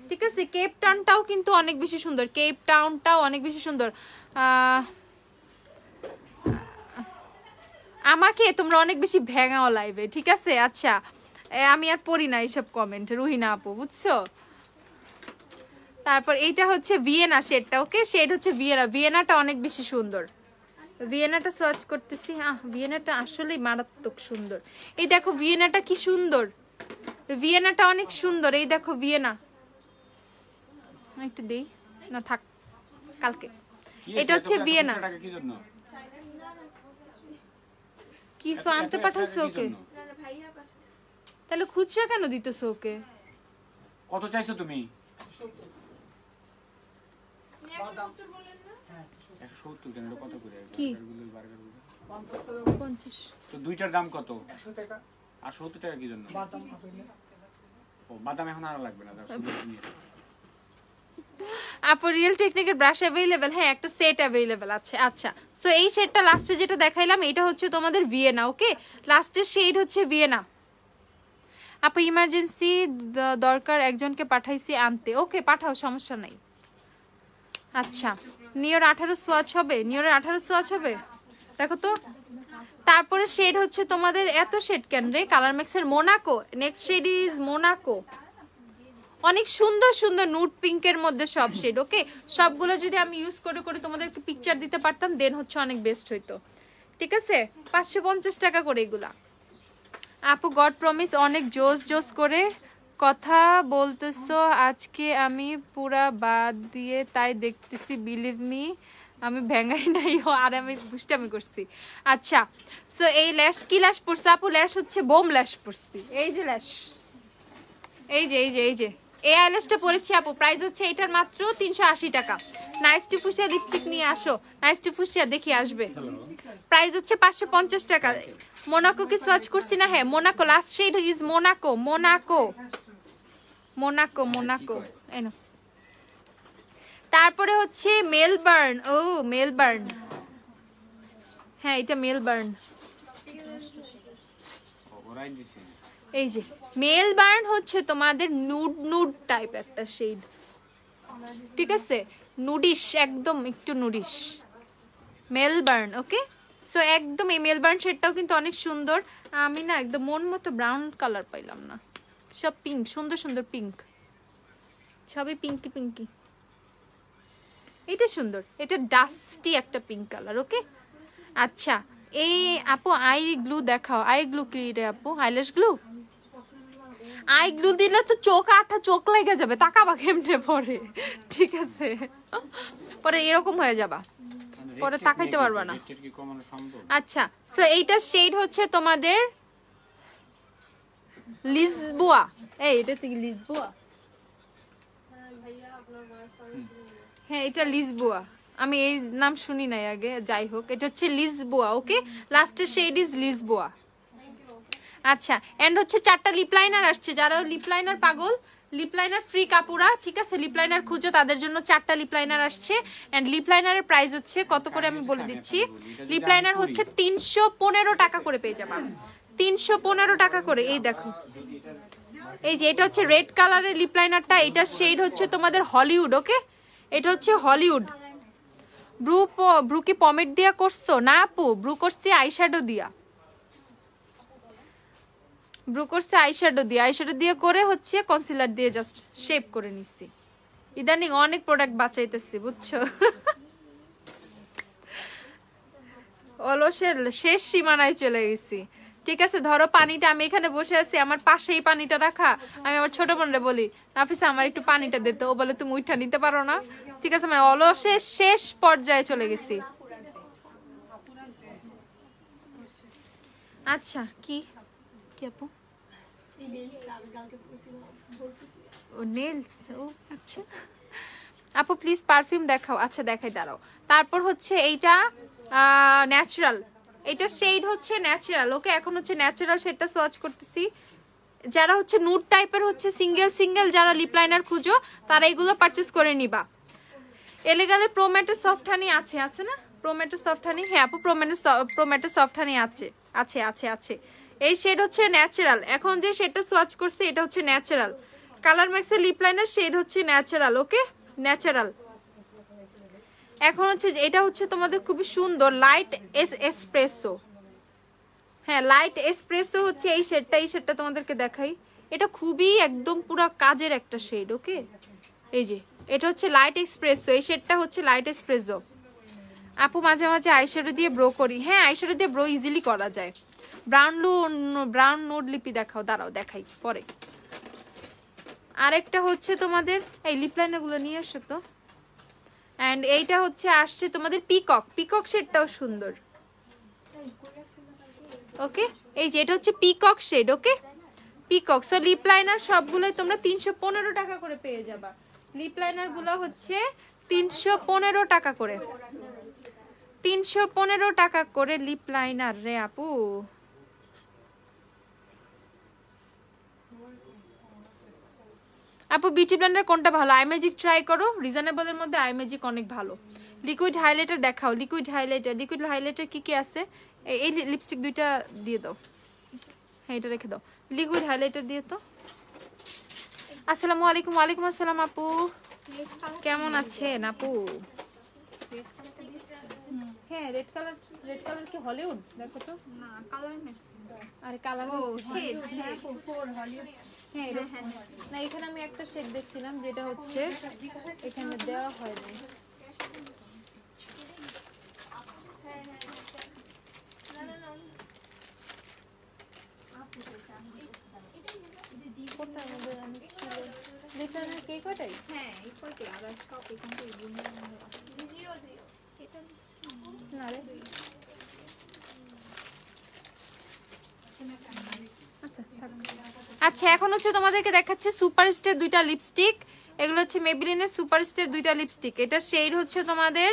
ঠিক আছে? কেপ টাউনটাও কিন্তু অনেক বেশি সুন্দর, কেপ টাউনটাও অনেক বেশি সুন্দর। আমাকে তোমরা অনেক বেশি ভেঙাও লাইভে, ঠিক আছে? আচ্ছা, আমি আর পড়ি না এইসব কমেন্ট, রুহিনা আপু, বুঝছো? তারপর এইটা হচ্ছে ভিয়েনা শেডটা। ওকে, শেড হচ্ছে ভিয়েনা, ভিয়েনাটা অনেক বেশি সুন্দর। ভিয়েনাটা সার্চ করতেছি, ভিয়েনাটা আসলেই মারাত্মক সুন্দর। এই দেখো ভিয়েনাটা কি সুন্দর, ভিয়েনাটা অনেক সুন্দর। এই দেখো ভিয়েনা, একটু দেই না, থাক কালকে। এটা হচ্ছে ভিয়েনা। কি আনতে পাঠাইছো ওকে? তাহলে খুচরা কেন দিতেছো ওকে? কত চাইছো তুমি? 170 কেন, কত করে? কি 50 তো দুইটার দাম কত? 100 টাকা। আর 70 টাকা কি জন্য? বাদাম। ও বাদাম এখন আর লাগবে না, আপু রিয়েল টেকনিকের ব্রাশ अवेलेबल? হ্যাঁ, একটা সেট अवेलेबल আছে। আচ্ছা, সো এই শেডটা লাস্টে যেটা দেখাইলাম এটা হচ্ছে তোমাদের ভিয়েনা। ওকে, লাস্টের শেড হচ্ছে ভিয়েনা। আপু ইমার্জেন্সি দরকার, একজনকে পাঠাইছি আনতে। ওকে, পাঠাও, সমস্যা নাই। আচ্ছা, নিয়র 18 সোয়াচ হবে, নিয়রের 18 সোয়াচ হবে, দেখো তো। তারপরে শেড হচ্ছে তোমাদের এত শেড কেন রে? কালার ম্যাক্সের Monaco, next shade is Monaco. অনেক সুন্দর সুন্দর নুট পিঙ্কের মধ্যে সব শেড। ওকে, সবগুলো যদি আমি ইউজ করে করে তোমাদেরকে পিকচার দিতে পারতাম দেন হচ্ছে অনেক বেস্ট হইতো, ঠিক আছে? 550 টাকা করে এগুলা। আপু গড প্রমিস অনেক জোস জোস করে কথা বলতেছো আজকে, আমি পুরা বাদ দিয়ে তাই দেখতেছি, বিলিভ মি আমি ভেঙাই নাই, আর আমি দুষ্টামি করছি। আচ্ছা, সো এই ল্যাশ কি ল্যাশ পড়ছে আপু? ল্যাশ হচ্ছে বোম ল্যাশ পড়ছি। এই যে ল্যাশ, এই যে এই যে এই যে এই আইল্যাশটা পরেছি আপু, প্রাইস হচ্ছে এটার মাত্র 380 টাকা। নাইস টু ফুশিয়া লিপস্টিক নিয়ে আসো, নাইস টু ফুশিয়া দেখি আসবে। প্রাইস হচ্ছে 550 টাকা। মোনাকো কি সোয়াচ করছি না? হ্যাঁ, Monaco, last shade is Monaco, Monaco, Monaco, Monaco. এনো, তারপরে হচ্ছে মেলবার্ন। ও মেলবার্ন, হ্যাঁ এটা মেলবার্ন। এই যে মেলবার্ন হচ্ছে তোমাদের নুড নুড টাইপ একটা শেড, ঠিক আছে? নুডিশ, একদম একটু নুডিশ। মেলবার্ন। ওকে, সো একদম এই মেলবার্ন শেডটাও কিন্তু অনেক সুন্দর। আমি না একদম মন মতো ব্রাউন কালার পাইলাম না, সব পিঙ্ক, সুন্দর সুন্দর পিঙ্ক, সবই পিঙ্কি পিঙ্কি। এটা সুন্দর, এটা ডাস্টি একটা পিঙ্ক কালার। ওকে, আচ্ছা এই আপু আই গ্লু দেখাও। আই গ্লু কি রে আপু? Eyelash glue? আই গ্লু দিলে তো চোখ আঠা, চোখ লেগে যাবে, তাকাবা কেমনে পরে, ঠিক আছে? পরে এরকম হয়ে যাবা, পরে তাকাইতে পারবা না। আচ্ছা, সো এইটা শেড হচ্ছে তোমাদের লিসবোয়া। এই এটা থেকে লিসবোয়া, হ্যাঁ এটা লিসবোয়া, আমি এই নাম শুনি নাই আগে, যাই হোক এটা হচ্ছে লিসবোয়া। ওকে, লাস্টের শেড ইজ লিসবোয়া। আচ্ছা, এন্ড হচ্ছে 4টা লিপ লাইনার আসছে, যারা লিপ লাইনার পাগল, লিপ লাইনার ফ্রি কাপুরা, ঠিক আছে? লিপ লাইনার খুঁজো, তাদের জন্য 4টা লিপ লাইনার আসছে। এন্ড লিপ লাইনারের প্রাইস হচ্ছে কত করে আমি বলে দিচ্ছি। লিপ লাইনার হচ্ছে 315 টাকা করে পেয়ে যাবা, 315 টাকা করে। এই দেখো, এই যে এটা হচ্ছে রেড কালারের লিপ লাইনারটা, এটা শেড হচ্ছে তোমাদের হলিউড। ওকে, এটা হচ্ছে হলিউড। ব্রু কি পমেট দিয়া করছো? না আপু, ব্রু করছি আইশ্যাডো দিয়া, ব্রু করছে আইশ্যাডো দিয়ে, আইশ্যাডো দিয়ে করে হচ্ছে কনসিলার দিয়ে জাস্ট শেপ করে নিচ্ছি। ইদানিং অনেক প্রোডাক্ট বাঁচাইতেছি, বুঝছো? অলসের শেষ সীমানায় চলে গেছি। ঠিক আছে, ধরো পানিটা, আমি এখানে বসে আছি, আমার পাশেই পানিটা রাখা, আমি আমার ছোট বোনরে বলি নাফিসা আমার একটু পানিটা দিতে, ও বলে তুমি উঠা নিতে পারো না। ঠিক আছে, মানে অলসের শেষ পর্যায়ে চলে গেছি। আচ্ছা, কি কি আপু? ও নেলস, ও আচ্ছা আপু প্লিজ পারফিউম দেখাও। আচ্ছা দেখাই, দাঁড়াও। তারপর হচ্ছে এইটা ন্যাচারাল, এটা শেড হচ্ছে ন্যাচারাল। ওকে, এখন হচ্ছে ন্যাচারাল শেডটা সোয়াচ করতেছি। যারা হচ্ছে নুড টাইপের হচ্ছে সিঙ্গেল সিঙ্গেল যারা লিপ লাইনার খুঁজো, তারা এগুলো পারচেস করে নিবা। এলেগালের প্রোম্যাটো সফট হানি আছে, আছে না? প্রোম্যাটো সফট হানি, হ্যাঁ আপু প্রোম্যাটো সফট হানি আছে, আছে আছে আছে। এই শেড হচ্ছে ন্যাচারাল। এখন যে শেডটা সোয়াচ করছে এটা হচ্ছে ন্যাচারাল। কালার ম্যাক্সের লিপ লাইনার শেড হচ্ছে ন্যাচারাল। ওকে, ন্যাচারাল। এখন হচ্ছে এটা হচ্ছে তোমাদের খুবই সুন্দর লাইট এসপ্রেসো। হ্যাঁ, লাইট এসপ্রেসো হচ্ছে এই শেডটা, এই শেডটা তোমাদেরকে দেখাই। এটা খুবই একদম পুরো কাজের একটা শেড। ওকে, এই যে এটা হচ্ছে লাইট এক্সপ্রেসো, এই শেডটা হচ্ছে লাইট এক্সপ্রেসো। আপু মাঝে মাঝে আইশ্যাডো দিয়ে ব্রো করি। হ্যাঁ, আইশ্যাডো দিয়ে ব্রো ইজিলি করা যায়। ব্রাউন নোড লিপি দেখাও, দাঁড়াও দেখাই পরে। আরেকটা হচ্ছে তোমাদের এই লিপ লাইনার গুলো নিয়ে আসছে তো। এন্ড এইটা হচ্ছে আসছে তোমাদের পিকক, পিকক শেডটাও সুন্দর। ওকে, এই যে এটা হচ্ছে পিকক শেড। ওকে, পিকক। সো লিপ লাইনার সবগুলোই তোমরা 315 টাকা করে পেয়ে যাবা। লিপ লাইনার গুলো হচ্ছে 315 টাকা করে, 315 টাকা করে লিপ লাইনার রে আপু। আপু বিউটি ব্লেন্ডার কোনটা ভালো? আই ম্যাজিক ট্রাই করো, রিজনেবলের মধ্যে আই ম্যাজিক অনেক ভালো। লিকুইড হাইলাইটার দেখাও, লিকুইড হাইলাইটার, লিকুইড হাইলাইটার কি কি আছে? এই লিপস্টিক দুইটা দিয়ে দাও, হ্যাঁ এটা রেখে দাও। লিকুইড হাইলাইটার দিয়ে তো। আসসালামু আলাইকুম। ওয়ালাইকুম আসসালাম আপু, কেমন আছেন আপু? হ্যাঁ রেড কালার, রেড কালার কি হলিউড? দেখো তো না, কালার ম্যাক্স। আরে কালার শেড, হ্যাঁ ফোর হলিউড। হ্যাঁ না, এখানে আমি একটা শেড দেখছিলাম যেটা হচ্ছে এখানে দেওয়া হয় না। আচ্ছা, এখন হচ্ছে তোমাদেরকে দেখাচ্ছে সুপারস্টার দুইটা লিপস্টিক। এগুলো হচ্ছে মেবিলিনের সুপারস্টার দুইটা লিপস্টিক। এটা শেড হচ্ছে তোমাদের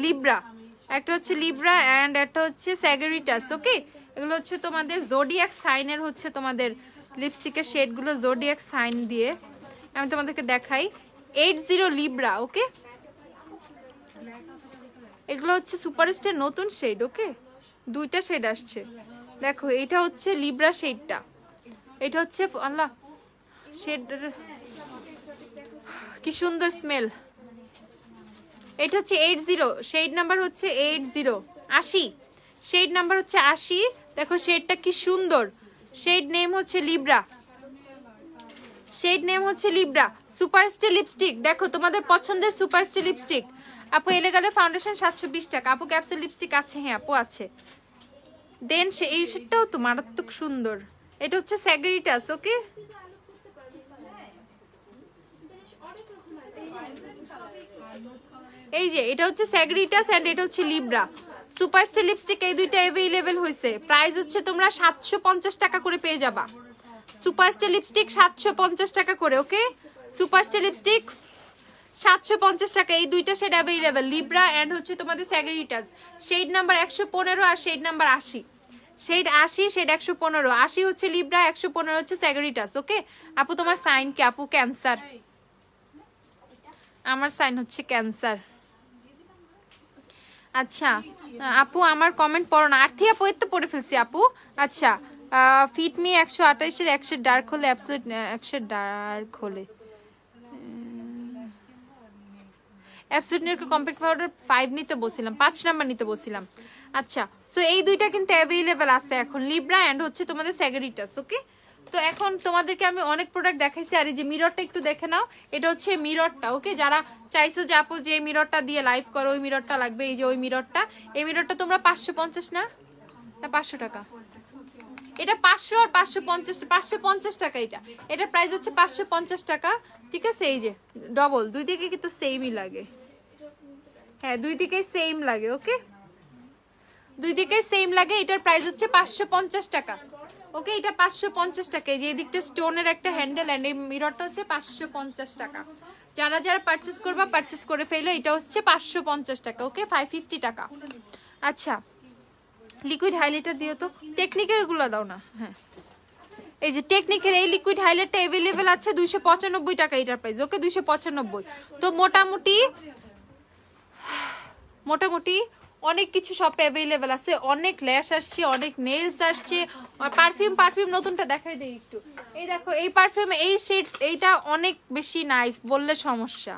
লিব্রা, একটা হচ্ছে লিব্রা এন্ড একটা হচ্ছে স্যাগারিটাস। ওকে, এগুলো হচ্ছে তোমাদের জোডিয়াক সাইনের হচ্ছে তোমাদের লিপস্টিকের শেডগুলো জোডিয়াক সাইন দিয়ে আমি তোমাদেরকে দেখাই। 80 লিব্রা। ওকে, এগুলো হচ্ছে সুপারস্টার নতুন শেড। ওকে, দুইটা শেড আসছে দেখো, এটা হচ্ছে লিব্রা শেডটা, এটা হচ্ছে আল্লাহ শেড, কি সুন্দর স্মেল। এটা হচ্ছে 80, শেড নাম্বার হচ্ছে 80, 80, শেড নাম্বার হচ্ছে 80। দেখো শেডটা কি সুন্দর, শেড নেম হচ্ছে লিব্রা, শেড নেম হচ্ছে লিব্রা। সুপারস্টার লিপস্টিক, দেখো তোমাদের পছন্দের সুপারস্টার লিপস্টিক। আপু এলেগালের ফাউন্ডেশন 720 টাকা। আপু ক্যাপসুল লিপস্টিক আছে? হ্যাঁ আপু আছে। দেন এই শেডটাও তো মারাত্মক সুন্দর, এটা হচ্ছে স্যাগারিটাস। ওকে, এই যে এটা হচ্ছে স্যাগারিটাস এন্ড এটা হচ্ছে লিব্রা। সুপারস্টার লিপস্টিক এই দুইটা अवेलेबल হইছে। প্রাইস হচ্ছে তোমরা 750 টাকা করে পেয়ে যাবা। সুপারস্টার লিপস্টিক 750 টাকা করে। ওকে, সুপারস্টার লিপস্টিক 750 টাকা। এই দুইটা শেড अवेलेबल, লিব্রা এন্ড হচ্ছে তোমাদের স্যাগারিটাস। শেড নাম্বার 115 আর শেড নাম্বার 80। Shade 80, shade 115। 80 হচ্ছে লিব্রা, 115 হচ্ছে স্যাগারিটাস। ওকে আপু তোমার সাইন কি? আপু ক্যান্সার। আমার সাইন হচ্ছে ক্যান্সার। আচ্ছা আপু আমার কমেন্ট পড়ো না। আর্থি আপু এর তো পড়ে ফেলছি আপু। আচ্ছা ফিট মি 128 এর 100 ডার্ক হলে অ্যাবসলিউট 100 ডার্ক হলে অ্যাবসলিউট নিউকে কম্প্যাক্ট পাউডার 5 নিতে বলছিলাম, 5 নাম্বার নিতে বলছিলাম। আচ্ছা সো এই দুইটা কিন্তু अवेलेबल আছে এখন, লিব্রা এন্ড হচ্ছে তোমাদের স্যাগারিটাস। ওকে, তো এখন তোমাদেরকে আমি অনেক প্রোডাক্ট দেখাইছি। আর এই যে মিররটা একটু দেখে নাও, এটা হচ্ছে মিররটা। ওকে, যারা চাইছো যে আপু যে মিররটা দিয়ে লাইভ করো ওই মিররটা লাগবে, এই যে ওই মিররটা, এই মিররটা তোমরা 550 না 500 টাকা। এটা 500 আর 550, 550 টাকা এটা। এটা প্রাইস হচ্ছে 550 টাকা। ঠিক আছে, এই যে ডবল, দুই দিকে কিন্তু সেমই লাগে। হ্যাঁ দুই দিকে সেম লাগে। ওকে, দুই দিকে সেম লাগে। এটার প্রাইস হচ্ছে 550 টাকা। ওকে, এটা 550 টাকা। এই যে এদিকটা স্টোনের একটা হ্যান্ডেল এন্ড এই মিররটা হচ্ছে 550 টাকা। যারা যারা পারচেজ করবা পারচেজ করে ফেলো। এটা হচ্ছে 550 টাকা। ওকে, 550 টাকা। আচ্ছা লিকুইড হাইলাইটার দিও তো, টেকনিকের গুলো দাও না। হ্যাঁ এই যে টেকনিকের এই লিকুইড হাইলাইটটা अवेलेबल আছে 295 টাকা এটার প্রাইস। ওকে 295। তো মোটামুটি অনেক কিছু শপে अवेलेबल আছে, অনেক ল্যাশ আসছে, অনেক নেলস আসছে। আর পারফিউম নতুনটা দেখাই দেই একটু। এই দেখো এই পারফিউম, এই শেড, এইটা অনেক বেশি নাইস, বললে সমস্যা।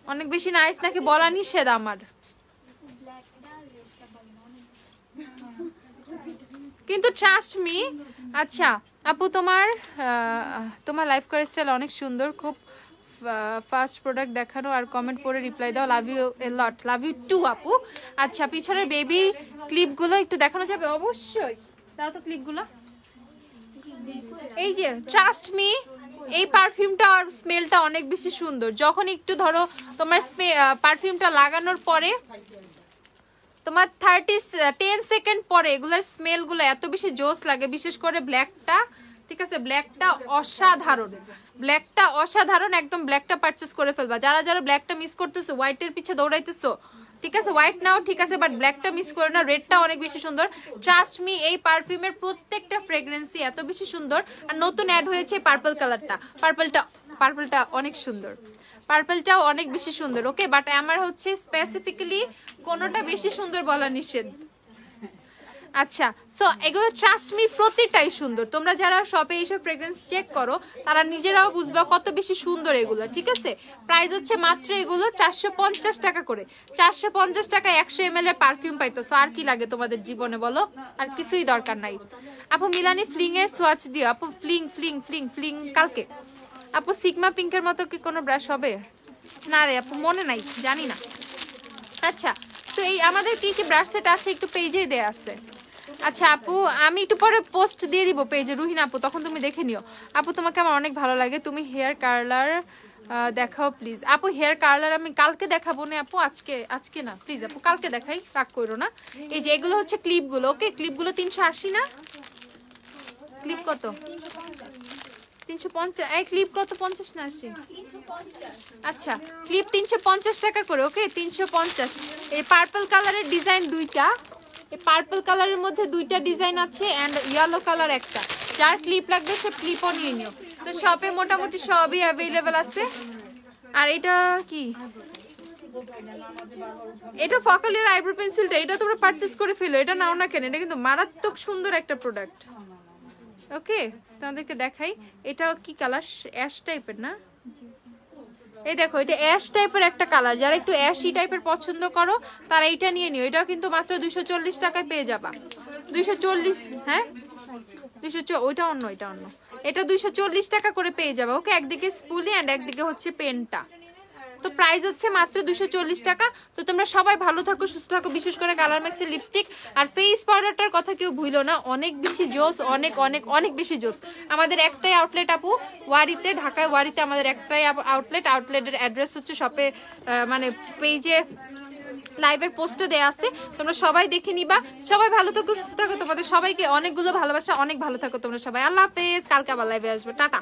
অনেক বেশি নাইস নাকি বলা নিষেধ আমার, কিন্তু ট্রাস্ট মি। আচ্ছা আপু তোমার লাইফ করার স্টাইল অনেক সুন্দর, খুব ফার্স্ট প্রোডাক্ট দেখানো আর কমেন্ট করে রিপ্লাই দাও। Love you a lot, love you too আপু। আচ্ছা পিছনের বেবি ক্লিপগুলো একটু দেখানো যাবে? অবশ্যই দাও তো ক্লিপগুলো। এই যে ট্রাস্ট মি, এই পারফিউমটা আর স্মেলটা অনেক বেশি সুন্দর। যখন একটু ধরো তোমার পারফিউমটা লাগানোর পরে তোমার 10 সেকেন্ড পরে এগুলোর স্মেলগুলো এত বেশি জোস লাগে, বিশেষ করে ব্ল্যাকটা। ঠিক আছে, ব্ল্যাকটা অসাধারণ, একদম ব্ল্যাকটা পারচেজ করে ফেলবা। যারা যারা ব্ল্যাকটা মিস করতেছো, হোয়াইটের পিছে দৌড়াইতেছো, ঠিক আছে হোয়াইট নাও, ঠিক আছে, বাট ব্ল্যাকটা মিস করে না। রেডটা অনেক বেশি সুন্দর। ট্রাস্ট মি, এই পারফিউমের প্রত্যেকটা ফ্রেগ্রেন্সই এত বেশি সুন্দর। আর নতুন অ্যাড হয়েছে পার্পল কালারটা, পার্পলটা অনেক সুন্দর, পার্পলটাও অনেক বেশি সুন্দর। ওকে, বাট আমার হচ্ছে স্পেসিফিক্যালি কোনোটা বেশি সুন্দর বলা নিষেধ। আচ্ছা সো এগুলো ট্রাস্ট মি প্রতিটাই সুন্দর। তোমরা যারা শপে এইসব ফ্রেগ্রেন্স চেক করো তারা নিজেরাও বুঝবা কত বেশি সুন্দর এগুলো। ঠিক আছে, প্রাইস হচ্ছে মাত্র এগুলো 450 টাকা করে। 450 টাকা 100 ml এর পারফিউম পাইতো। সো আর কি লাগে তোমাদের জীবনে বলো? আর কিছুই দরকার নাই। আপু মিলানি ফ্লিং এর সোয়াচ দিও। আপু ফ্লিং কালকে। আপু সিগমা পিঙ্কের মতো কি কোনো ব্রাশ হবে? না রে আপু মনে নাই, জানি না। আচ্ছা তো এই আমাদের কি কি ব্রাশ সেট আছে একটু পেজেই দেয়া আছে। আচ্ছা আপু আমি একটু পরে পোস্ট দিয়ে দিব পেজে, রুহিন আপু, তখন তুমি দেখে নিও। আপু তোমাকে আমার অনেক ভালো লাগে, তুমি হেয়ার কালার দেখাও প্লিজ। আপু হেয়ার কালার আমি কালকে দেখাবো না আপু, আজকে না প্লিজ আপু, কালকে দেখাই, রাগ করো না। এই যে এগুলো হচ্ছে ক্লিপগুলো। ওকে, ক্লিপগুলো 380 না? ক্লিপ কত? 350। এই ক্লিপ কত, 50 না 80? আচ্ছা ক্লিপ 350 টাকা করে। ওকে 350। এই পার্পল কালারের ডিজাইন দুইটা, এই পার্পল কালারের মধ্যে দুইটা ডিজাইন আছে এন্ড ইয়েলো কালার একটা। যার ক্লিপ লাগবে সে ক্লিপও নিয়ে নিও। তো শপে মোটামুটি সবই অ্যাভেলেবল আছে। আর এটা কি, এটা ফকালিয়ার আইব্রো পেন্সিলটা, এটা তোমরা পারচেজ করে ফেলো, এটা নাও না কেন, এটা কিন্তু মারাত্মক সুন্দর একটা প্রোডাক্ট। ওকে তোমাদেরকে দেখাই, এটা কি কালার, অ্যাশ টাইপের না? এই দেখো এটা অ্যাশ টাইপের একটা কালার, যারা একটু অ্যাশি টাইপের পছন্দ করো তারা এইটা নিয়ে নিও। এটাও কিন্তু মাত্র 240 টাকায় পেয়ে যাবা। 240, হ্যাঁ 200, ওইটা অন্য, এটা অন্য। এটা 240 টাকা করে পেয়ে যাবে। ওকে, একদিকে স্পুলি অ্যান্ড একদিকে হচ্ছে পেনটা। তো প্রাইস হচ্ছে মাত্র 240 টাকা। তো তোমরা সবাই ভালো থাকো, সুস্থ থাকো, বিশেষ করে কালার ম্যাক্সের লিপস্টিক আর ফেস পাউডারটার কথা কেউ ভুলো না, অনেক বেশি জোস, অনেক অনেক অনেক বেশি জোস। আমাদের একটাই আউটলেট আপু ওয়ারিতে, ঢাকায় ওয়ারিতে আমাদের একটাই আউটলেট। আউটলেটের অ্যাড্রেস হচ্ছে শপে মানে পেজে লাইভের পোস্টে দেয়া আছে, তোমরা সবাই দেখে নিবা। সবাই ভালো থাকো, সুস্থ থাকো, তোমাদের সবাইকে অনেকগুলো ভালোবাসা, অনেক ভালো থাকো তোমরা সবাই। আল্লাহ হাফেজ, কালকে আবার লাইভে আসবে, টাটা।